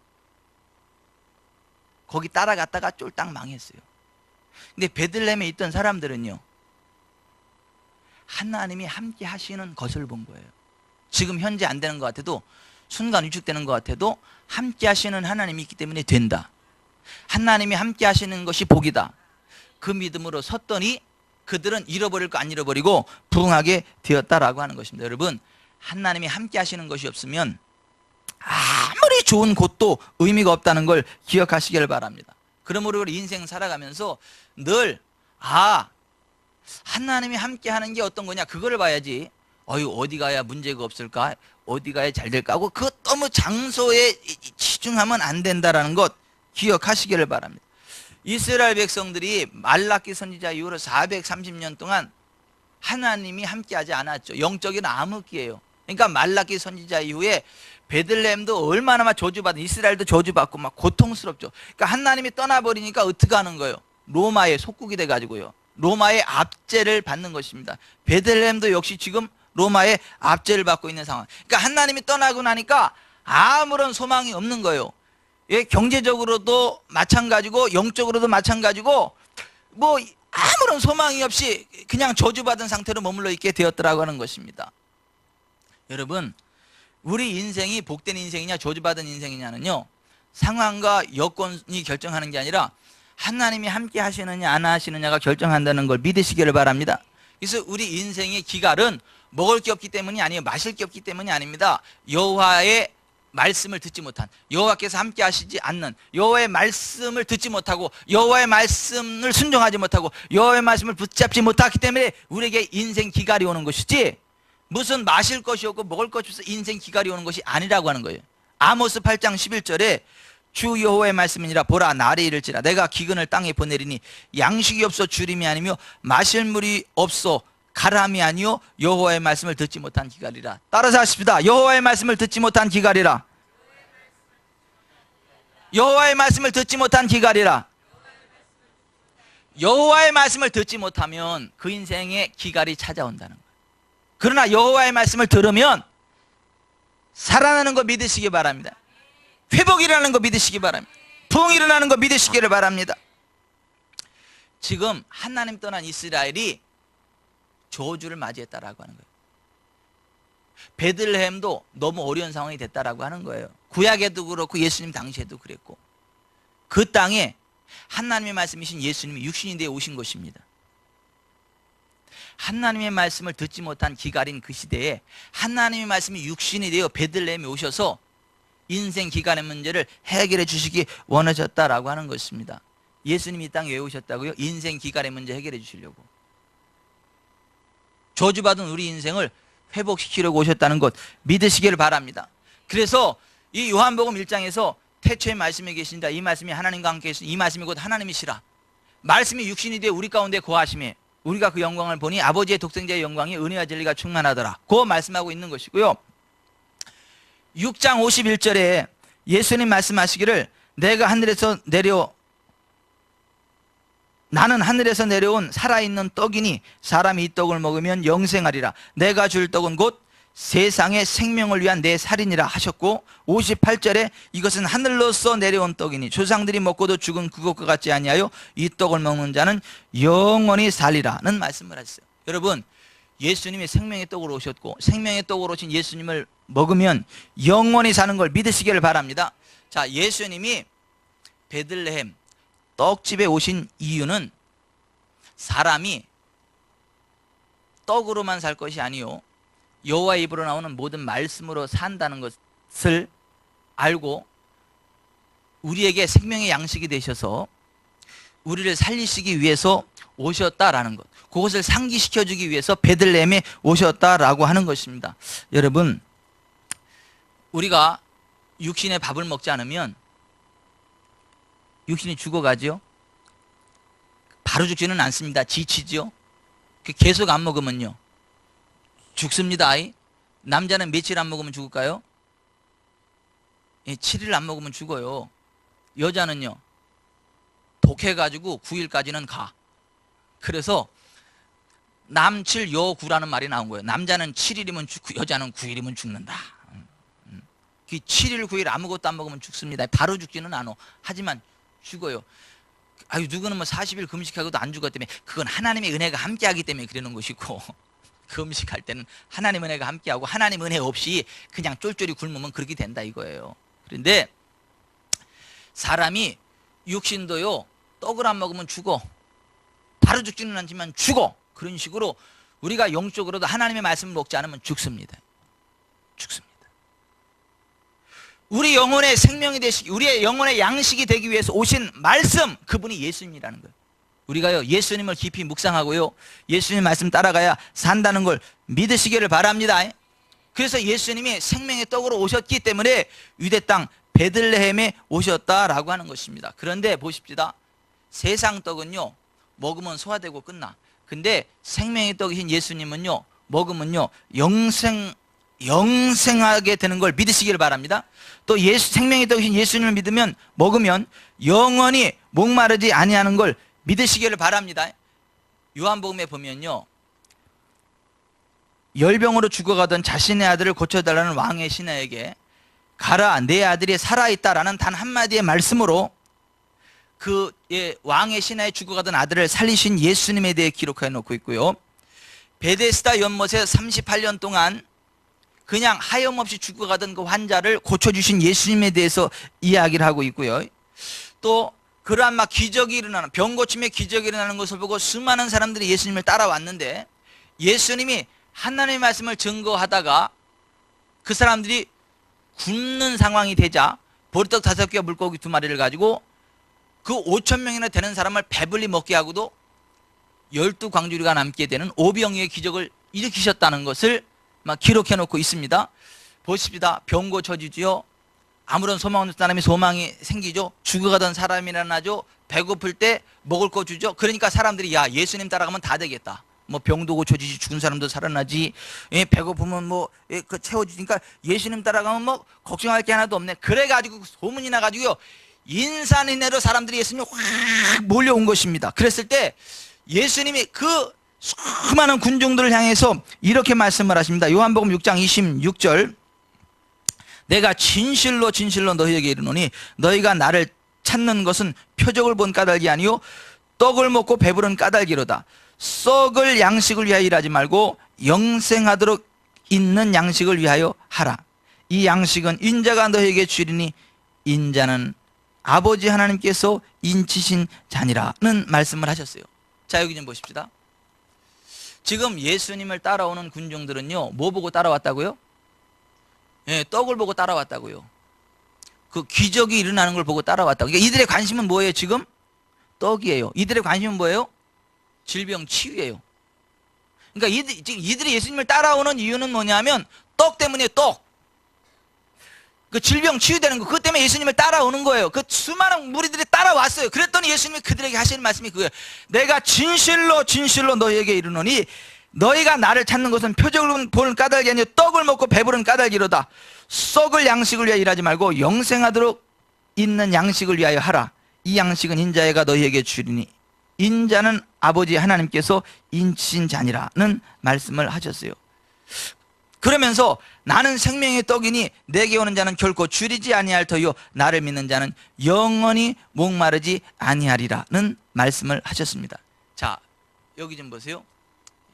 거기 따라갔다가 쫄딱 망했어요. 근데 베들레헴에 있던 사람들은요 하나님이 함께 하시는 것을 본 거예요. 지금 현재 안 되는 것 같아도 순간 위축되는 것 같아도 함께 하시는 하나님이 있기 때문에 된다. 하나님이 함께 하시는 것이 복이다. 그 믿음으로 섰더니 그들은 잃어버릴 거 안 잃어버리고 부흥하게 되었다라고 하는 것입니다. 여러분, 하나님이 함께 하시는 것이 없으면 아무리 좋은 곳도 의미가 없다는 걸 기억하시길 바랍니다. 그러므로 우리 인생 살아가면서 늘 하나님이 함께 하는 게 어떤 거냐, 그거를 봐야지. 어디 가야 문제가 없을까, 어디 가야 잘 될까 하고 그 너무 장소에 치중하면 안 된다라는 것 기억하시기를 바랍니다. 이스라엘 백성들이 말라기 선지자 이후로 430년 동안 하나님이 함께하지 않았죠. 영적인 암흑기예요. 그러니까 말라기 선지자 이후에 베들레헴도 얼마나 저주받은, 이스라엘도 저주받고 막 고통스럽죠. 그러니까 하나님이 떠나버리니까 어떻게 하는 거예요? 로마의 속국이 돼가지고요, 로마의 압제를 받는 것입니다. 베들레헴도 역시 지금 로마의 압제를 받고 있는 상황. 그러니까 하나님이 떠나고 나니까 아무런 소망이 없는 거예요. 예, 경제적으로도 마찬가지고 영적으로도 마찬가지고 뭐 아무런 소망이 없이 그냥 저주받은 상태로 머물러 있게 되었더라고 하는 것입니다. 여러분, 우리 인생이 복된 인생이냐 저주받은 인생이냐는요, 상황과 여건이 결정하는 게 아니라 하나님이 함께 하시느냐 안 하시느냐가 결정한다는 걸 믿으시기를 바랍니다. 그래서 우리 인생의 기갈은 먹을 게 없기 때문이 아니에요. 마실 게 없기 때문이 아닙니다. 여호와의 말씀을 듣지 못한, 여호와께서 함께 하시지 않는, 여호와의 말씀을 듣지 못하고 여호와의 말씀을 순종하지 못하고 여호와의 말씀을 붙잡지 못하기 때문에 우리에게 인생 기갈이 오는 것이지, 무슨 마실 것이 없고 먹을 것이 없어서 인생 기갈이 오는 것이 아니라고 하는 거예요. 아모스 8장 11절에 주 여호와의 말씀이니라, 보라 날이 이를지라 내가 기근을 땅에 보내리니 양식이 없어 주림이 아니며 마실 물이 없어 가람이 아니요 여호와의 말씀을 듣지 못한 기갈이라. 따라서 하십시다. 여호와의 말씀을 듣지 못한 기갈이라. 여호와의 말씀을 듣지 못한 기갈이라. 여호와의 말씀을 듣지 못하면 그 인생에 기갈이 찾아온다는 거예요. 그러나 여호와의 말씀을 들으면 살아나는 거 믿으시기 바랍니다. 회복이 일어나는 거 믿으시기 바랍니다. 부흥이 일어나는 거 믿으시기를 바랍니다. 지금 하나님 떠난 이스라엘이 저주를 맞이했다라고 하는 거예요. 베들레헴도 너무 어려운 상황이 됐다라고 하는 거예요. 구약에도 그렇고 예수님 당시에도 그랬고, 그 땅에 하나님의 말씀이신 예수님이 육신이 되어 오신 것입니다. 하나님의 말씀을 듣지 못한 기갈인 그 시대에 하나님의 말씀이 육신이 되어 베들레헴에 오셔서 인생 기간의 문제를 해결해 주시기 원하셨다라고 하는 것입니다. 예수님이 이 땅에 왜 오셨다고요? 인생 기간의 문제 해결해 주시려고. 저주받은 우리 인생을 회복시키려고 오셨다는 것 믿으시기를 바랍니다. 그래서 이 요한복음 1장에서 태초에 말씀이 계신다, 이 말씀이 하나님과 함께 계신 이 말씀이 곧 하나님이시라. 말씀이 육신이 되어 우리 가운데 거하심에 우리가 그 영광을 보니 아버지의 독생자의 영광이 은혜와 진리가 충만하더라. 그 말씀하고 있는 것이고요. 6장 51절에 예수님 말씀하시기를 나는 하늘에서 내려온 살아있는 떡이니 사람이 이 떡을 먹으면 영생하리라. 내가 줄 떡은 곧 세상의 생명을 위한 내 살이니라 하셨고, 58절에 이것은 하늘로서 내려온 떡이니 조상들이 먹고도 죽은 그것과 같지 아니하여 이 떡을 먹는 자는 영원히 살리라는 말씀을 하셨어요. 여러분, 예수님이 생명의 떡으로 오셨고 생명의 떡으로 오신 예수님을 먹으면 영원히 사는 걸 믿으시기를 바랍니다. 자, 예수님이 베들레헴 떡집에 오신 이유는 사람이 떡으로만 살 것이 아니요 여호와의 입으로 나오는 모든 말씀으로 산다는 것을 알고 우리에게 생명의 양식이 되셔서 우리를 살리시기 위해서 오셨다라는 것, 그것을 상기시켜주기 위해서 베들레헴에 오셨다라고 하는 것입니다. 여러분, 우리가 육신의 밥을 먹지 않으면 육신이 죽어가죠. 바로 죽지는 않습니다. 지치죠. 계속 안 먹으면요 죽습니다. 남자는 며칠 안 먹으면 죽을까요? 7일 안 먹으면 죽어요. 여자는요 독해가지고 9일까지는 가. 그래서 남칠 여구라는 말이 나온 거예요. 남자는 7일이면 죽고 여자는 9일이면 죽는다. 7일 9일 아무것도 안 먹으면 죽습니다. 바로 죽지는 않아. 하지만 죽어요. 누구는 뭐 40일 금식하고도 안 죽었다며, 그건 하나님의 은혜가 함께하기 때문에 그러는 것이고 그 음식 할 때는 하나님 은혜가 함께하고 하나님 은혜 없이 그냥 쫄쫄이 굶으면 그렇게 된다 이거예요. 그런데 사람이 육신도요, 떡을 안 먹으면 죽어. 바로 죽지는 않지만 죽어. 그런 식으로 우리가 영적으로도 하나님의 말씀을 먹지 않으면 죽습니다. 죽습니다. 우리 영혼의 생명이 되시기, 우리의 영혼의 양식이 되기 위해서 오신 말씀, 그분이 예수님이라는 거예요. 우리가요, 예수님을 깊이 묵상하고요, 예수님 말씀 따라가야 산다는 걸 믿으시기를 바랍니다. 그래서 예수님이 생명의 떡으로 오셨기 때문에 유대 땅 베들레헴에 오셨다라고 하는 것입니다. 그런데 보십시다. 세상 떡은요, 먹으면 소화되고 끝나. 근데 생명의 떡이신 예수님은요, 먹으면요, 영생하게 되는 걸 믿으시기를 바랍니다. 또 생명의 떡이신 예수님을 믿으면, 먹으면 영원히 목마르지 아니하는 걸 믿으시기를 바랍니다. 요한복음에 보면요, 열병으로 죽어가던 자신의 아들을 고쳐달라는 왕의 신하에게 가라, 내 아들이 살아있다라는 단 한마디의 말씀으로 그 왕의 신하에 죽어가던 아들을 살리신 예수님에 대해 기록해 놓고 있고요, 베데스다 연못에 38년 동안 그냥 하염없이 죽어가던 그 환자를 고쳐주신 예수님에 대해서 이야기를 하고 있고요, 또 그러한 막 기적이 일어나는, 병 고침의 기적이 일어나는 것을 보고 수많은 사람들이 예수님을 따라왔는데, 예수님이 하나님의 말씀을 증거하다가 그 사람들이 굶는 상황이 되자 보리떡 5개와 물고기 2마리를 가지고 그 5,000명이나 되는 사람을 배불리 먹게 하고도 12광주리가 남게 되는 오병이의 기적을 일으키셨다는 것을 막 기록해 놓고 있습니다. 보십시다. 병 고쳐지지요, 아무런 소망 없는 사람이 소망이 생기죠, 죽어가던 사람이 일어나죠, 배고플 때 먹을 거 주죠. 그러니까 사람들이 야, 예수님 따라가면 다 되겠다. 뭐 병도 고쳐지지, 죽은 사람도 살아나지, 배고프면 뭐 채워지니까 예수님 따라가면 뭐 걱정할 게 하나도 없네. 그래가지고 소문이 나가지고요, 인산인해로 사람들이 예수님이 확 몰려온 것입니다. 그랬을 때 예수님이 그 수많은 군중들을 향해서 이렇게 말씀을 하십니다. 요한복음 6장 26절, 내가 진실로 진실로 너희에게 이르노니 너희가 나를 찾는 것은 표적을 본 까닭이 아니요 떡을 먹고 배부른 까닭이로다. 썩을 양식을 위하여 일하지 말고 영생하도록 있는 양식을 위하여 하라. 이 양식은 인자가 너희에게 주리니 인자는 아버지 하나님께서 인치신 자니라는 말씀을 하셨어요. 자, 여기 좀 보십시다. 지금 예수님을 따라오는 군중들은요, 뭐 보고 따라왔다고요? 떡을 보고 따라왔다고요. 그 기적이 일어나는 걸 보고 따라왔다고. 그러니까 이들의 관심은 뭐예요? 지금 떡이에요. 이들의 관심은 뭐예요? 질병 치유예요. 그러니까 이들이 예수님을 따라오는 이유는 뭐냐면 떡 때문에, 떡. 그 질병 치유되는 거, 그것 때문에 예수님을 따라오는 거예요. 그 수많은 무리들이 따라왔어요. 그랬더니 예수님이 그들에게 하시는 말씀이 그거예요. 내가 진실로 진실로 너희에게 이르노니 너희가 나를 찾는 것은 표적을 보는 까닭이 아니요 떡을 먹고 배부른 까닭이로다. 썩을 양식을 위하여 일하지 말고 영생하도록 있는 양식을 위하여 하라. 이 양식은 인자가 너희에게 주리니 인자는 아버지 하나님께서 인치신 자니라는 말씀을 하셨어요. 그러면서 나는 생명의 떡이니 내게 오는 자는 결코 줄이지 아니할 터요 나를 믿는 자는 영원히 목마르지 아니하리라는 말씀을 하셨습니다. 자, 여기 좀 보세요.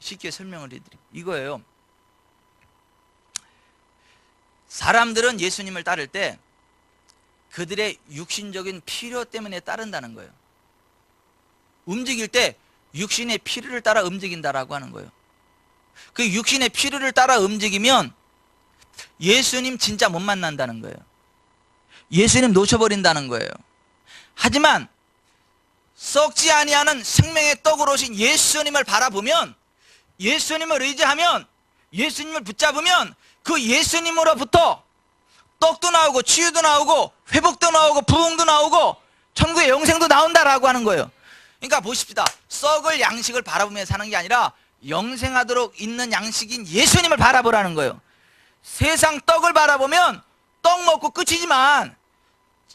쉽게 설명을 해드릴게요. 이거예요. 사람들은 예수님을 따를 때 그들의 육신적인 필요 때문에 따른다는 거예요. 움직일 때 육신의 필요를 따라 움직인다라고 하는 거예요. 그 육신의 필요를 따라 움직이면 예수님 진짜 못 만난다는 거예요. 예수님 놓쳐버린다는 거예요. 하지만 썩지 아니하는 생명의 떡으로 오신 예수님을 바라보면, 예수님을 의지하면, 예수님을 붙잡으면 그 예수님으로부터 떡도 나오고 치유도 나오고 회복도 나오고 부흥도 나오고 천국의 영생도 나온다라고 하는 거예요. 그러니까 보십시다. 썩을 양식을 바라보며 사는 게 아니라 영생하도록 있는 양식인 예수님을 바라보라는 거예요. 세상 떡을 바라보면 떡 먹고 끝이지만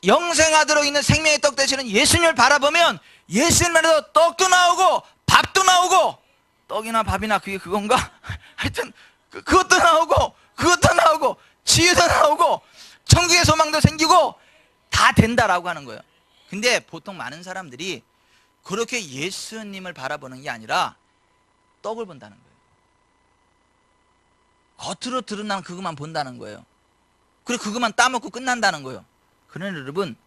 영생하도록 있는 생명의 떡 되시는 예수님을 바라보면 예수님으로 떡도 나오고 밥도 나오고, 떡이나 밥이나 그게 그건가? 하여튼 그것도 나오고 치유도 나오고 천국의 소망도 생기고 다 된다라고 하는 거예요. 근데 보통 많은 사람들이 그렇게 예수님을 바라보는 게 아니라 떡을 본다는 거예요. 겉으로 드러나는 그것만 본다는 거예요. 그리고 그것만 따먹고 끝난다는 거예요. 그러나 여러분,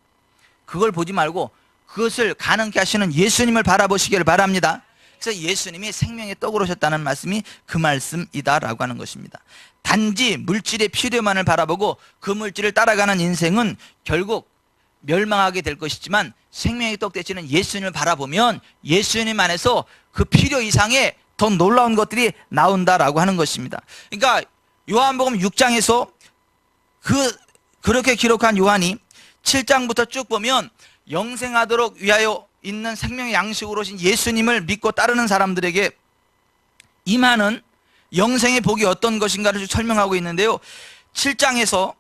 그걸 보지 말고 그것을 가능케 하시는 예수님을 바라보시기를 바랍니다. 그래서 예수님이 생명의 떡으로 오셨다는 말씀이 그 말씀이다라고 하는 것입니다. 단지 물질의 필요만을 바라보고 그 물질을 따라가는 인생은 결국 멸망하게 될 것이지만, 생명의 떡 되시는 예수님을 바라보면 예수님 안에서 그 필요 이상의 더 놀라운 것들이 나온다라고 하는 것입니다. 그러니까 요한복음 6장에서 그렇게 기록한 요한이 7장부터 쭉 보면 영생하도록 위하여 있는 생명의 양식으로 오신 예수님을 믿고 따르는 사람들에게 임하는 영생의 복이 어떤 것인가를 설명하고 있는데요, 7장에서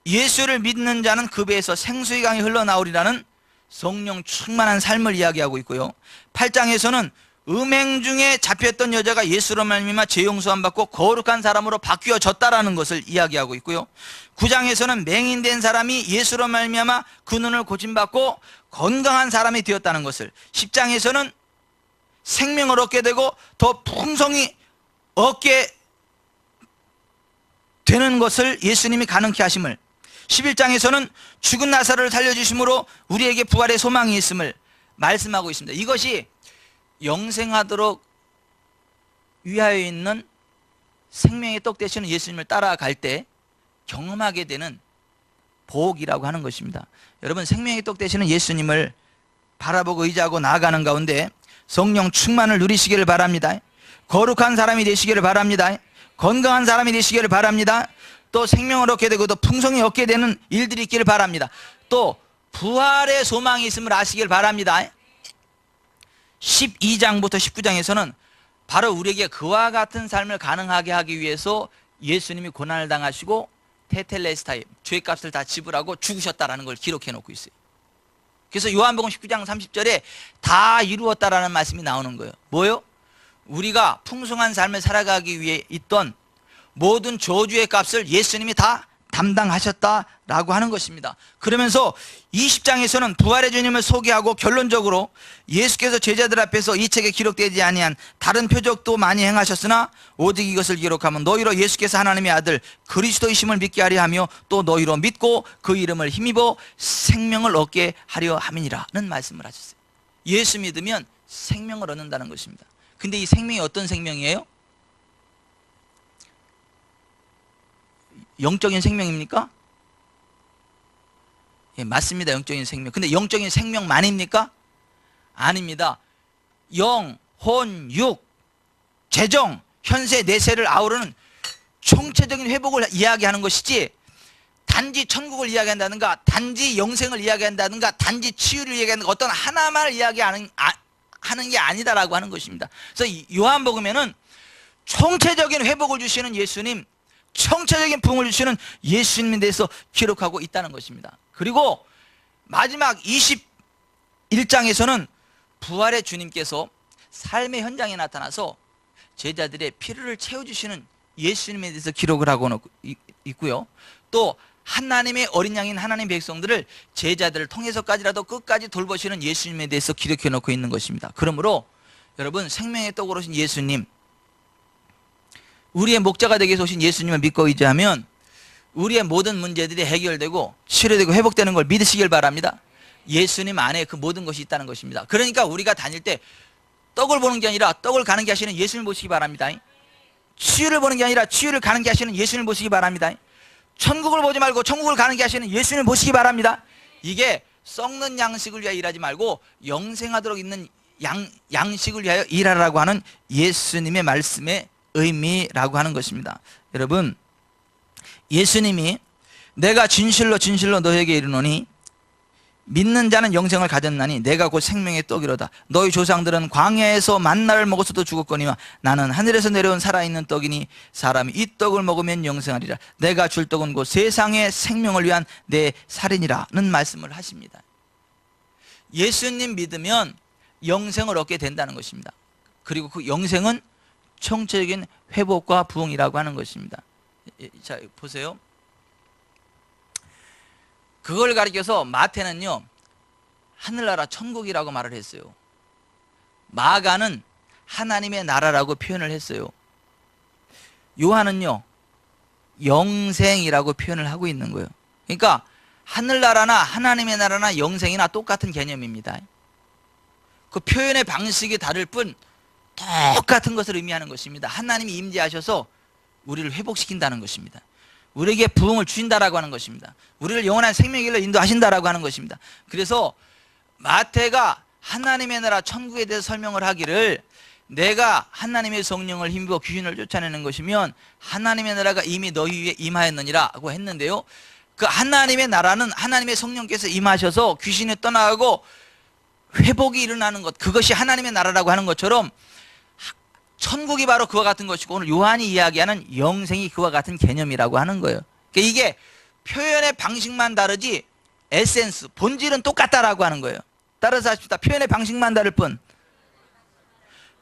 예수를 믿는 자는 그 배에서 생수의 강이 흘러나오리라는 성령 충만한 삶을 이야기하고 있고요, 8장에서는 음행 중에 잡혔던 여자가 예수로 말미암아 죄 용서함 받고 거룩한 사람으로 바뀌어졌다라는 것을 이야기하고 있고요, 9장에서는 맹인된 사람이 예수로 말미암아 그 눈을 고침받고 건강한 사람이 되었다는 것을, 10장에서는 생명을 얻게 되고 더 풍성히 얻게 되는 것을 예수님이 가능케 하심을, 11장에서는 죽은 나사로를 살려주심으로 우리에게 부활의 소망이 있음을 말씀하고 있습니다. 이것이 영생하도록 위하여 있는 생명의 떡 되시는 예수님을 따라갈 때 경험하게 되는 복이라고 하는 것입니다. 여러분, 생명의 떡 되시는 예수님을 바라보고 의지하고 나아가는 가운데 성령 충만을 누리시기를 바랍니다. 거룩한 사람이 되시기를 바랍니다. 건강한 사람이 되시기를 바랍니다. 또 생명을 얻게 되고 또 풍성히 얻게 되는 일들이 있기를 바랍니다. 또 부활의 소망이 있음을 아시길 바랍니다. 12장부터 19장에서는 바로 우리에게 그와 같은 삶을 가능하게 하기 위해서 예수님이 고난을 당하시고 테텔레스타이, 죄값을 다 지불하고 죽으셨다라는 걸 기록해 놓고 있어요. 그래서 요한복음 19장 30절에 다 이루었다라는 말씀이 나오는 거예요. 뭐요? 우리가 풍성한 삶을 살아가기 위해 있던 모든 저주의 값을 예수님이 다 담당하셨다라고 하는 것입니다. 그러면서 20장에서는 부활의 주님을 소개하고 결론적으로 예수께서 제자들 앞에서 이 책에 기록되지 아니한 다른 표적도 많이 행하셨으나 오직 이것을 기록하면 너희로 예수께서 하나님의 아들 그리스도이심을 믿게 하려 하며 또 너희로 믿고 그 이름을 힘입어 생명을 얻게 하려 함이니라는 말씀을 하셨어요. 예수 믿으면 생명을 얻는다는 것입니다. 근데 이 생명이 어떤 생명이에요? 영적인 생명입니까? 예, 맞습니다. 영적인 생명. 근데 영적인 생명만입니까? 아닙니다. 영, 혼, 육, 재정, 현세, 내세를 아우르는 총체적인 회복을 이야기하는 것이지, 단지 천국을 이야기한다든가 단지 영생을 이야기한다든가 단지 치유를 이야기한다든가 어떤 하나만을 이야기하는 게 아니다라고 하는 것입니다. 그래서 요한복음에는 총체적인 회복을 주시는 예수님, 총체적인 부흥을 주시는 예수님에 대해서 기록하고 있다는 것입니다. 그리고 마지막 21장에서는 부활의 주님께서 삶의 현장에 나타나서 제자들의 필요를 채워주시는 예수님에 대해서 기록을 하고 있고요, 또 하나님의 어린 양인 하나님 백성들을 제자들을 통해서까지라도 끝까지 돌보시는 예수님에 대해서 기록해 놓고 있는 것입니다. 그러므로 여러분, 생명의 떡으로 오신 예수님, 우리의 목자가 되게 해서 오신 예수님을 믿고 의지하면 우리의 모든 문제들이 해결되고 치료되고 회복되는 걸 믿으시길 바랍니다. 예수님 안에 그 모든 것이 있다는 것입니다. 그러니까 우리가 다닐 때 떡을 보는 게 아니라 떡을 가는 게 하시는 예수님을 보시기 바랍니다. 치유를 보는 게 아니라 치유를 가는 게 하시는 예수님을 보시기 바랍니다. 천국을 보지 말고 천국을 가는 게 하시는 예수님을 보시기 바랍니다. 이게 썩는 양식을 위하여 일하지 말고 영생하도록 있는 양식을 위하여 일하라고 하는 예수님의 말씀의 의미라고 하는 것입니다. 여러분, 예수님이 내가 진실로 진실로 너에게 이르노니 믿는 자는 영생을 가졌나니 내가 곧 생명의 떡이로다. 너희 조상들은 광야에서 만나를 먹었어도 죽었거니와 나는 하늘에서 내려온 살아있는 떡이니 사람이 이 떡을 먹으면 영생하리라. 내가 줄 떡은 곧 세상의 생명을 위한 내 살이니라는 말씀을 하십니다. 예수님 믿으면 영생을 얻게 된다는 것입니다. 그리고 그 영생은 총체적인 회복과 부흥이라고 하는 것입니다. 자, 보세요. 그걸 가리켜서 마태는요, 하늘나라 천국이라고 말을 했어요. 마가는 하나님의 나라라고 표현을 했어요. 요한은요, 영생이라고 표현을 하고 있는 거예요. 그러니까 하늘나라나 하나님의 나라나 영생이나 똑같은 개념입니다. 그 표현의 방식이 다를 뿐 똑같은 것을 의미하는 것입니다. 하나님이 임재하셔서 우리를 회복시킨다는 것입니다. 우리에게 부흥을 주신다라고 하는 것입니다. 우리를 영원한 생명의 길로 인도하신다라고 하는 것입니다. 그래서 마태가 하나님의 나라 천국에 대해서 설명을 하기를 내가 하나님의 성령을 힘입어 귀신을 쫓아내는 것이면 하나님의 나라가 이미 너희 위에 임하였느니라고 했는데요, 그 하나님의 나라는 하나님의 성령께서 임하셔서 귀신이 떠나가고 회복이 일어나는 것, 그것이 하나님의 나라라고 하는 것처럼 천국이 바로 그와 같은 것이고, 오늘 요한이 이야기하는 영생이 그와 같은 개념이라고 하는 거예요. 그러니까 이게 표현의 방식만 다르지 에센스, 본질은 똑같다라고 하는 거예요. 따라서 하십시다. 표현의 방식만 다를 뿐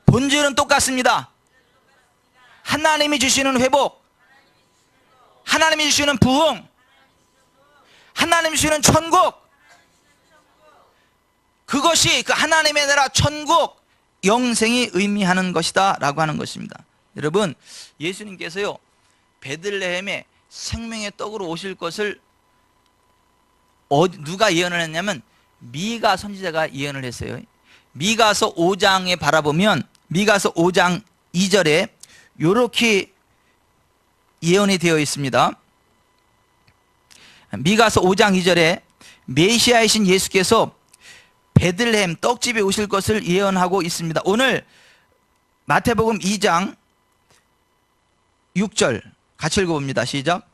본질은 똑같습니다. 하나님이 주시는 회복, 하나님이 주시는 부흥, 하나님이 주시는 천국, 그것이 그 하나님의 나라 천국 영생이 의미하는 것이다 라고 하는 것입니다. 여러분, 예수님께서요 베들레헴에 생명의 떡으로 오실 것을 누가 예언을 했냐면 미가 선지자가 예언을 했어요. 미가서 5장에 바라보면 미가서 5장 2절에 이렇게 예언이 되어 있습니다. 미가서 5장 2절에 메시아이신 예수께서 베들레헴 떡집에 오실 것을 예언하고 있습니다. 오늘 마태복음 2장 6절 같이 읽어봅니다. 시작.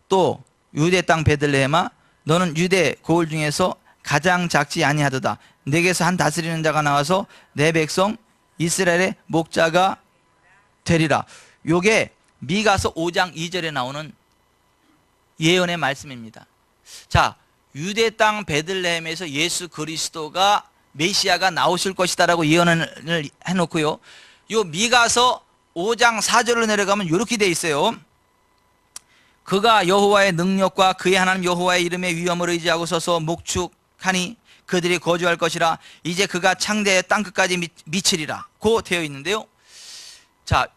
또 유대 땅 베들레헴아 너는 유대 고을 중에서 가장 작지 아니하도다. 내게서 한 다스리는 자가 나와서 내 백성 이스라엘의 목자가 되리라. 요게 미가서 5장 2절에 나오는 예언의 말씀입니다. 자, 유대 땅 베들레헴에서 예수 그리스도가 메시아가 나오실 것이다라고 예언을 해놓고요, 요 미가서 5장 4절로 내려가면 이렇게 돼 있어요. 그가 여호와의 능력과 그의 하나님 여호와의 이름의 위엄을 의지하고 서서 목축하니 그들이 거주할 것이라. 이제 그가 창대의 땅끝까지 미치리라 고 되어 있는데요, 자,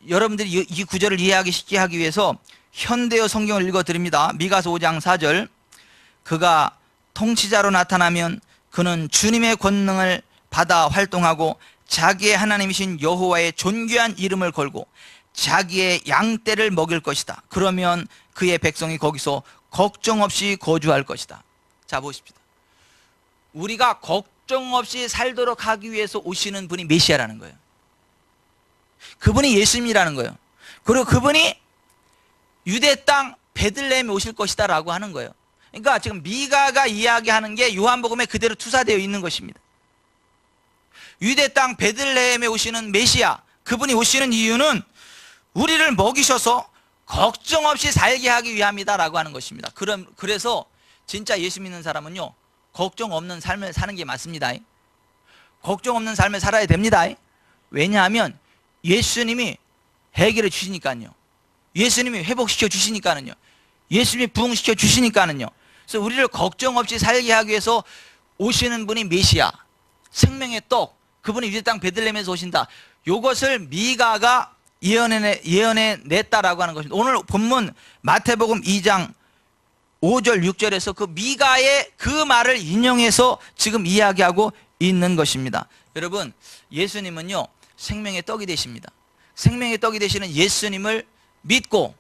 여러분들이 이 구절을 이해하기 쉽게 하기 위해서 현대어 성경을 읽어드립니다. 미가서 5장 4절. 그가 통치자로 나타나면 그는 주님의 권능을 받아 활동하고 자기의 하나님이신 여호와의 존귀한 이름을 걸고 자기의 양떼를 먹일 것이다. 그러면 그의 백성이 거기서 걱정 없이 거주할 것이다. 자, 보십시다. 우리가 걱정 없이 살도록 하기 위해서 오시는 분이 메시아라는 거예요. 그분이 예수님이라는 거예요. 그리고 그분이 유대 땅 베들레헴에 오실 것이다 라고 하는 거예요. 그러니까 지금 미가가 이야기하는 게 요한복음에 그대로 투사되어 있는 것입니다. 유대 땅 베들레헴에 오시는 메시아, 그분이 오시는 이유는 우리를 먹이셔서 걱정 없이 살게 하기 위함이다 라고 하는 것입니다. 그래서 진짜 예수 믿는 사람은요 걱정 없는 삶을 사는 게 맞습니다. 걱정 없는 삶을 살아야 됩니다. 왜냐하면 예수님이 해결해 주시니까요. 예수님이 회복시켜 주시니까는요. 예수님이 부흥시켜 주시니까는요. 그래서 우리를 걱정 없이 살게 하기 위해서 오시는 분이 메시아, 생명의 떡, 그분이 유대 땅 베들레헴에서 오신다. 이것을 미가가 예언해 냈다라고 하는 것입니다. 오늘 본문 마태복음 2장 5절 6절에서 그 미가의 그 말을 인용해서 지금 이야기하고 있는 것입니다. 여러분, 예수님은요 생명의 떡이 되십니다. 생명의 떡이 되시는 예수님을 믿고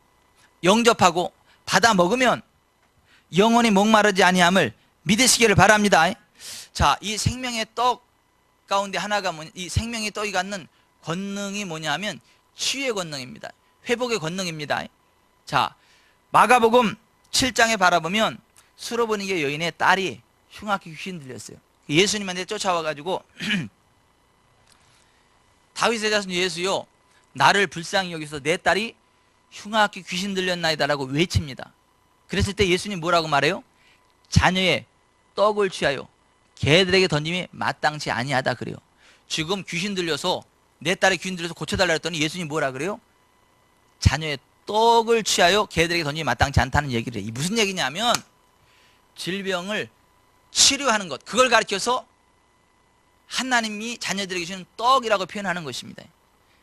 영접하고 받아 먹으면 영원히 목마르지 아니함을 믿으시기를 바랍니다. 자, 이 생명의 떡 가운데 하나가 이 생명의 떡이 갖는 권능이 뭐냐면 치유의 권능입니다. 회복의 권능입니다. 자, 마가복음 7장에 바라보면 수로보니게 여인의 딸이 흉악히 귀신 들렸어요. 예수님한테 쫓아와가지고 다윗의 자손 예수요, 나를 불쌍히 여기서 내 딸이 흉악히 귀신 들렸나이다라고 외칩니다. 그랬을 때 예수님 뭐라고 말해요? 자녀의 떡을 취하여 개들에게 던짐이 마땅치 아니하다 그래요. 지금 귀신 들려서 내 딸이 귀신 들려서 고쳐달라 했더니 예수님 뭐라 그래요? 자녀의 떡을 취하여 개들에게 던짐이 마땅치 않다는 얘기를 해요. 이 무슨 얘기냐면 질병을 치료하는 것, 그걸 가르쳐서 하나님이 자녀들에게 주는 떡이라고 표현하는 것입니다.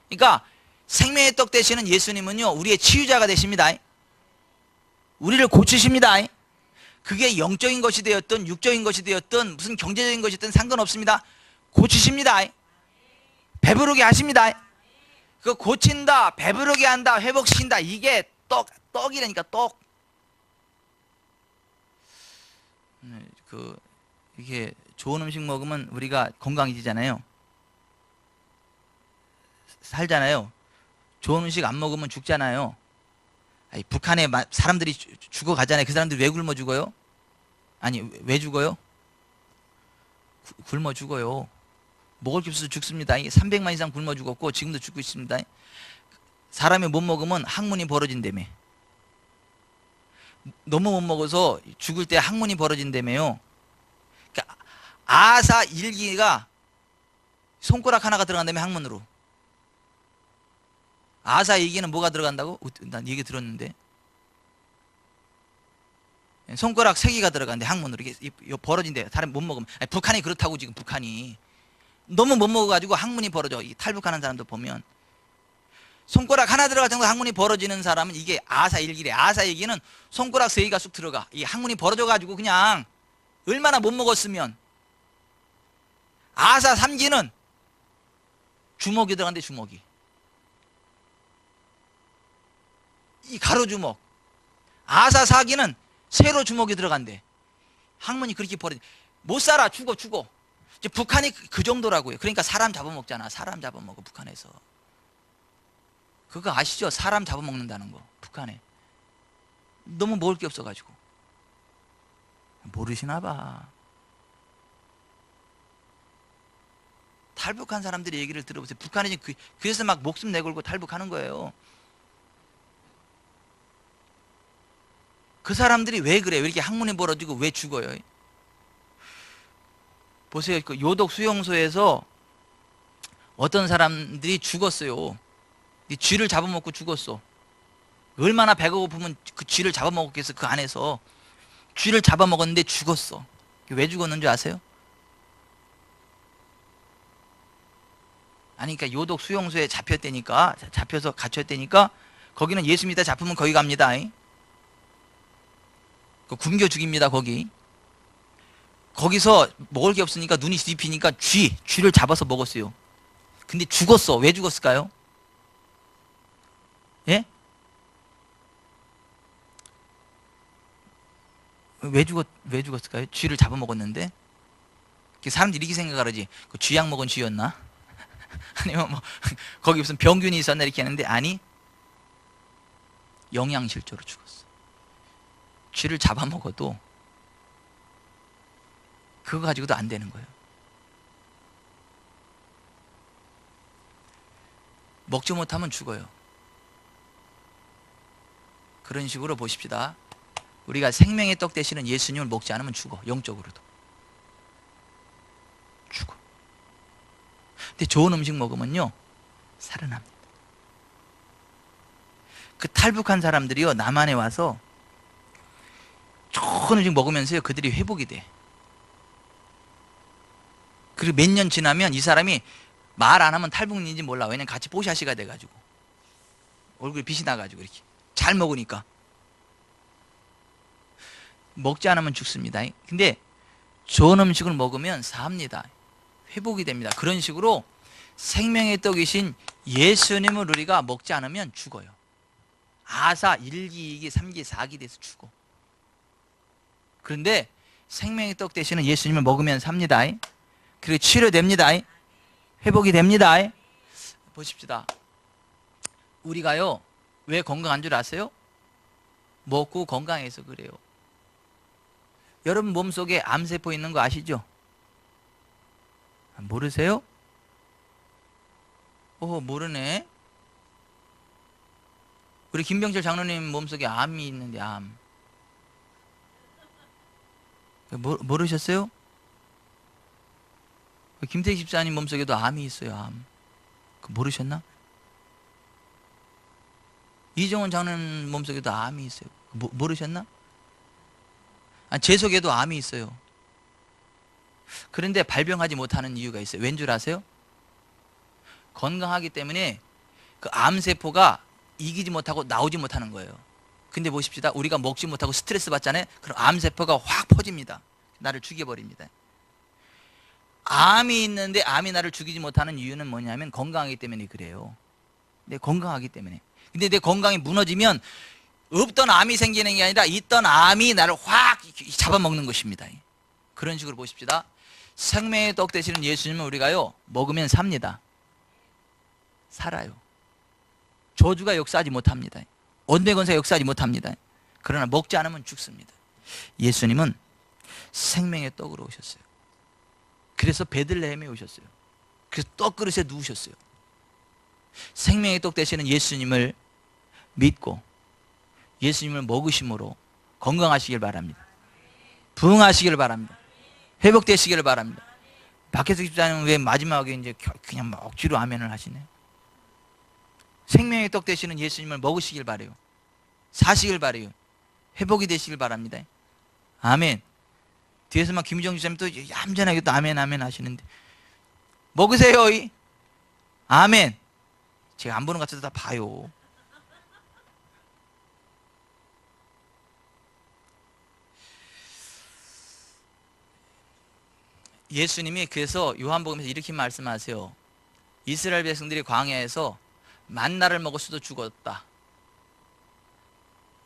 그러니까 생명의 떡 되시는 예수님은요, 우리의 치유자가 되십니다. 우리를 고치십니다. 그게 영적인 것이 되었든 육적인 것이 되었든 무슨 경제적인 것이 됐든 상관없습니다. 고치십니다. 배부르게 하십니다. 그 고친다, 배부르게 한다, 회복시킨다, 이게 떡이라니까, 떡. 이게 좋은 음식 먹으면 우리가 건강해지잖아요. 살잖아요. 좋은 음식 안 먹으면 죽잖아요. 아니, 북한에 사람들이 죽어가잖아요. 그 사람들이 왜 굶어 죽어요? 아니, 왜 죽어요? 굶어 죽어요. 먹을 게 없어서 죽습니다. 300만 이상 굶어 죽었고 지금도 죽고 있습니다. 사람이 못 먹으면 학문이 벌어진다며. 너무 못 먹어서 죽을 때 학문이 벌어진다며요. 그러니까 아사 일기가 손가락 하나가 들어간다며, 학문으로. 아사 일기는 뭐가 들어간다고? 난 얘기 들었는데. 손가락 3개가 들어간대, 학문으로. 이게 벌어진대. 사람 못 먹으면. 아니, 북한이 그렇다고. 지금 북한이 너무 못 먹어가지고 학문이 벌어져. 탈북하는 사람도 보면 손가락 하나 들어갈 정도 학문이 벌어지는 사람은 이게 아사일기래. 아사일기는 손가락 3개가 쑥 들어가. 이 학문이 벌어져가지고 그냥 얼마나 못 먹었으면. 아사 3기는 주먹이 들어간대, 주먹이. 이 가로주먹. 아사 4기는 세로 주먹이 들어간대. 학문이 그렇게 벌어져. 못 살아. 죽어. 이제 북한이 그 정도라고요. 그러니까 사람 잡아먹잖아. 사람 잡아먹어, 북한에서. 그거 아시죠? 사람 잡아먹는다는 거, 북한에. 너무 먹을 게 없어가지고. 모르시나 봐. 탈북한 사람들의 얘기를 들어보세요. 북한이 그래서 막 목숨 내걸고 탈북하는 거예요. 그 사람들이 왜 그래? 왜 이렇게 학문이 벌어지고 왜 죽어요? 보세요. 그 요독 수용소에서 어떤 사람들이 죽었어요. 이 쥐를 잡아먹고 죽었어. 얼마나 배가 고프면 그 쥐를 잡아먹었겠어. 그 안에서 쥐를 잡아먹었는데 죽었어. 왜 죽었는 줄 아세요? 아니, 그러니까 요독 수용소에 잡혀서 갇혔다니까. 거기는 예수 믿다 잡히면 거기 갑니다. 굶겨 죽입니다. 거기서 먹을 게 없으니까 눈이 뒤피니까 쥐를 잡아서 먹었어요. 근데 죽었어. 왜 죽었을까요? 예? 왜 죽었을까요? 쥐를 잡아먹었는데? 사람들이 이렇게 생각하지. 그 쥐약 먹은 쥐였나? 아니면 뭐 거기 무슨 병균이 있었나 이렇게 하는데, 아니, 영양실조로 죽었어. 쥐를 잡아먹어도 그거 가지고도 안 되는 거예요. 먹지 못하면 죽어요. 그런 식으로 보십시다. 우리가 생명의 떡 되시는 예수님을 먹지 않으면 죽어. 영적으로도 죽어. 근데 좋은 음식 먹으면요, 살아납니다. 그 탈북한 사람들이요, 남한에 와서 좋은 음식 먹으면서요, 그들이 회복이 돼. 그리고 몇 년 지나면 이 사람이 말 안 하면 탈북민인지 몰라. 왜냐면 같이 뽀샤시가 돼가지고 얼굴에 빛이 나가지고. 이렇게 잘 먹으니까. 먹지 않으면 죽습니다. 근데 좋은 음식을 먹으면 삽니다. 회복이 됩니다. 그런 식으로 생명의 떡이신 예수님을 우리가 먹지 않으면 죽어요. 아사 1기, 2기, 3기, 4기 돼서 죽어. 그런데 생명의 떡 되시는 예수님을 먹으면 삽니다. 그리고 치료됩니다. 회복이 됩니다. 보십시다. 우리가요, 왜 건강한 줄 아세요? 먹고 건강해서 그래요. 여러분 몸속에 암세포 있는 거 아시죠? 모르세요? 모르네. 우리 김병철 장로님 몸속에 암이 있는데, 암. 모르셨어요? 김태희 집사님 몸속에도 암이 있어요, 암. 모르셨나? 이정원 장로님 몸속에도 암이 있어요. 모르셨나? 제 속에도 암이 있어요. 그런데 발병하지 못하는 이유가 있어요. 왠 줄 아세요? 건강하기 때문에 그 암세포가 이기지 못하고 나오지 못하는 거예요. 근데 보십시다. 우리가 먹지 못하고 스트레스 받잖아요. 그럼 암세포가 확 퍼집니다. 나를 죽여버립니다. 암이 있는데 암이 나를 죽이지 못하는 이유는 뭐냐면 건강하기 때문에 그래요. 내 건강하기 때문에. 근데 내 건강이 무너지면 없던 암이 생기는 게 아니라 있던 암이 나를 확 잡아먹는 것입니다. 그런 식으로 보십시다. 생명의 떡 되시는 예수님은 우리가요 먹으면 삽니다. 살아요. 저주가 역사하지 못합니다. 언대건사가 역사하지 못합니다. 그러나 먹지 않으면 죽습니다. 예수님은 생명의 떡으로 오셨어요. 그래서 베들레헴에 오셨어요. 그래서 떡그릇에 누우셨어요. 생명의 떡 되시는 예수님을 믿고 예수님을 먹으심으로 건강하시길 바랍니다. 부흥하시길 바랍니다. 회복되시기를 바랍니다. 박혜숙 집사님은 왜 마지막에 이제 그냥 막 억지로 아멘을 하시네. 생명의 떡 되시는 예수님을 먹으시길 바래요. 사시길 바래요. 회복이 되시길 바랍니다. 아멘. 뒤에서만 김희정 집사님 또 얌전하게 또 아멘 아멘 하시는데 먹으세요. 아멘. 제가 안 보는 것 같아도 다 봐요. 예수님이 그래서 요한복음에서 이렇게 말씀하세요. 이스라엘 백성들이 광야에서 만나를 먹었어도 죽었다.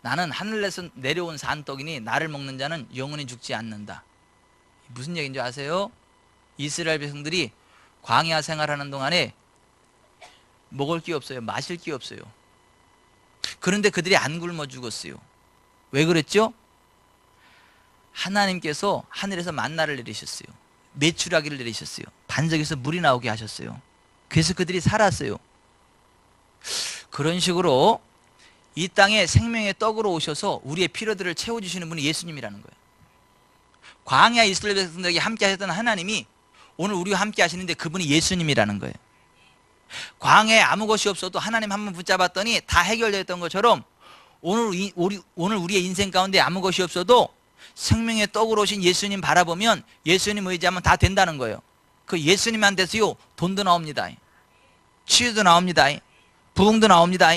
나는 하늘에서 내려온 산떡이니 나를 먹는 자는 영원히 죽지 않는다. 무슨 얘기인지 아세요? 이스라엘 백성들이 광야 생활하는 동안에 먹을 게 없어요. 마실 게 없어요. 그런데 그들이 안 굶어 죽었어요. 왜 그랬죠? 하나님께서 하늘에서 만나를 내리셨어요. 메추라기를 내리셨어요. 반석에서 물이 나오게 하셨어요. 그래서 그들이 살았어요. 그런 식으로 이 땅에 생명의 떡으로 오셔서 우리의 필요들을 채워주시는 분이 예수님이라는 거예요. 광야 이스라엘 백성들에게 함께 하셨던 하나님이 오늘 우리와 함께 하시는데 그분이 예수님이라는 거예요. 광야에 아무 것이 없어도 하나님 한 번 붙잡았더니 다 해결되었던 것처럼 오늘 우리의 인생 가운데 아무 것이 없어도 생명의 떡으로 오신 예수님 바라보면 예수님 의지하면 다 된다는 거예요. 그 예수님한테서요 돈도 나옵니다. 치유도 나옵니다. 부흥도 나옵니다.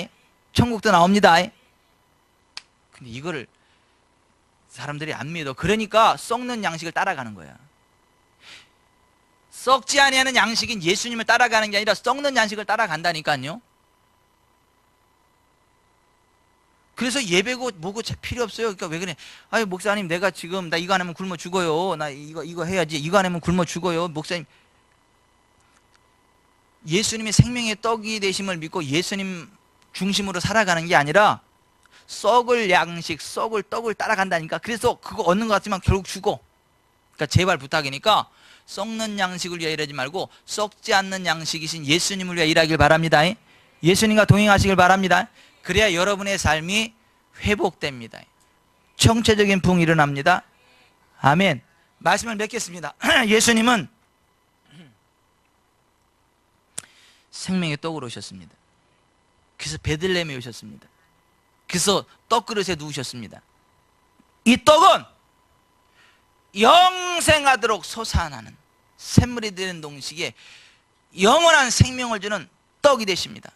천국도 나옵니다. 근데 이거를 사람들이 안 믿어. 그러니까 썩는 양식을 따라가는 거야. 썩지 아니하는 양식인 예수님을 따라가는 게 아니라 썩는 양식을 따라간다니까요. 그래서 예배고 뭐고 필요 없어요. 그러니까 왜 그래? 아유 목사님 내가 지금 나 이거 안 하면 굶어 죽어요. 나 이거 해야지. 이거 안 하면 굶어 죽어요. 목사님 예수님의 생명의 떡이 되심을 믿고 예수님 중심으로 살아가는 게 아니라 썩을 양식, 썩을 떡을 따라간다니까. 그래서 그거 얻는 것 같지만 결국 죽어. 그러니까 제발 부탁이니까 썩는 양식을 위하여 일하지 말고 썩지 않는 양식이신 예수님을 위하여 일하길 바랍니다. 예수님과 동행하시길 바랍니다. 그래야 여러분의 삶이 회복됩니다. 청체적인 부흥이 일어납니다. 아멘. 말씀을 맺겠습니다. 예수님은 생명의 떡으로 오셨습니다. 그래서 베들레헴에 오셨습니다. 그래서 떡그릇에 누우셨습니다. 이 떡은 영생하도록 솟아나는 샘물이 되는 동시에 영원한 생명을 주는 떡이 되십니다.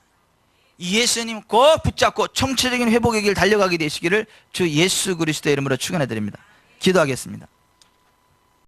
예수님 꼭 붙잡고 총체적인 회복의 길 달려가게 되시기를 주 예수 그리스도의 이름으로 축원해 드립니다. 기도하겠습니다.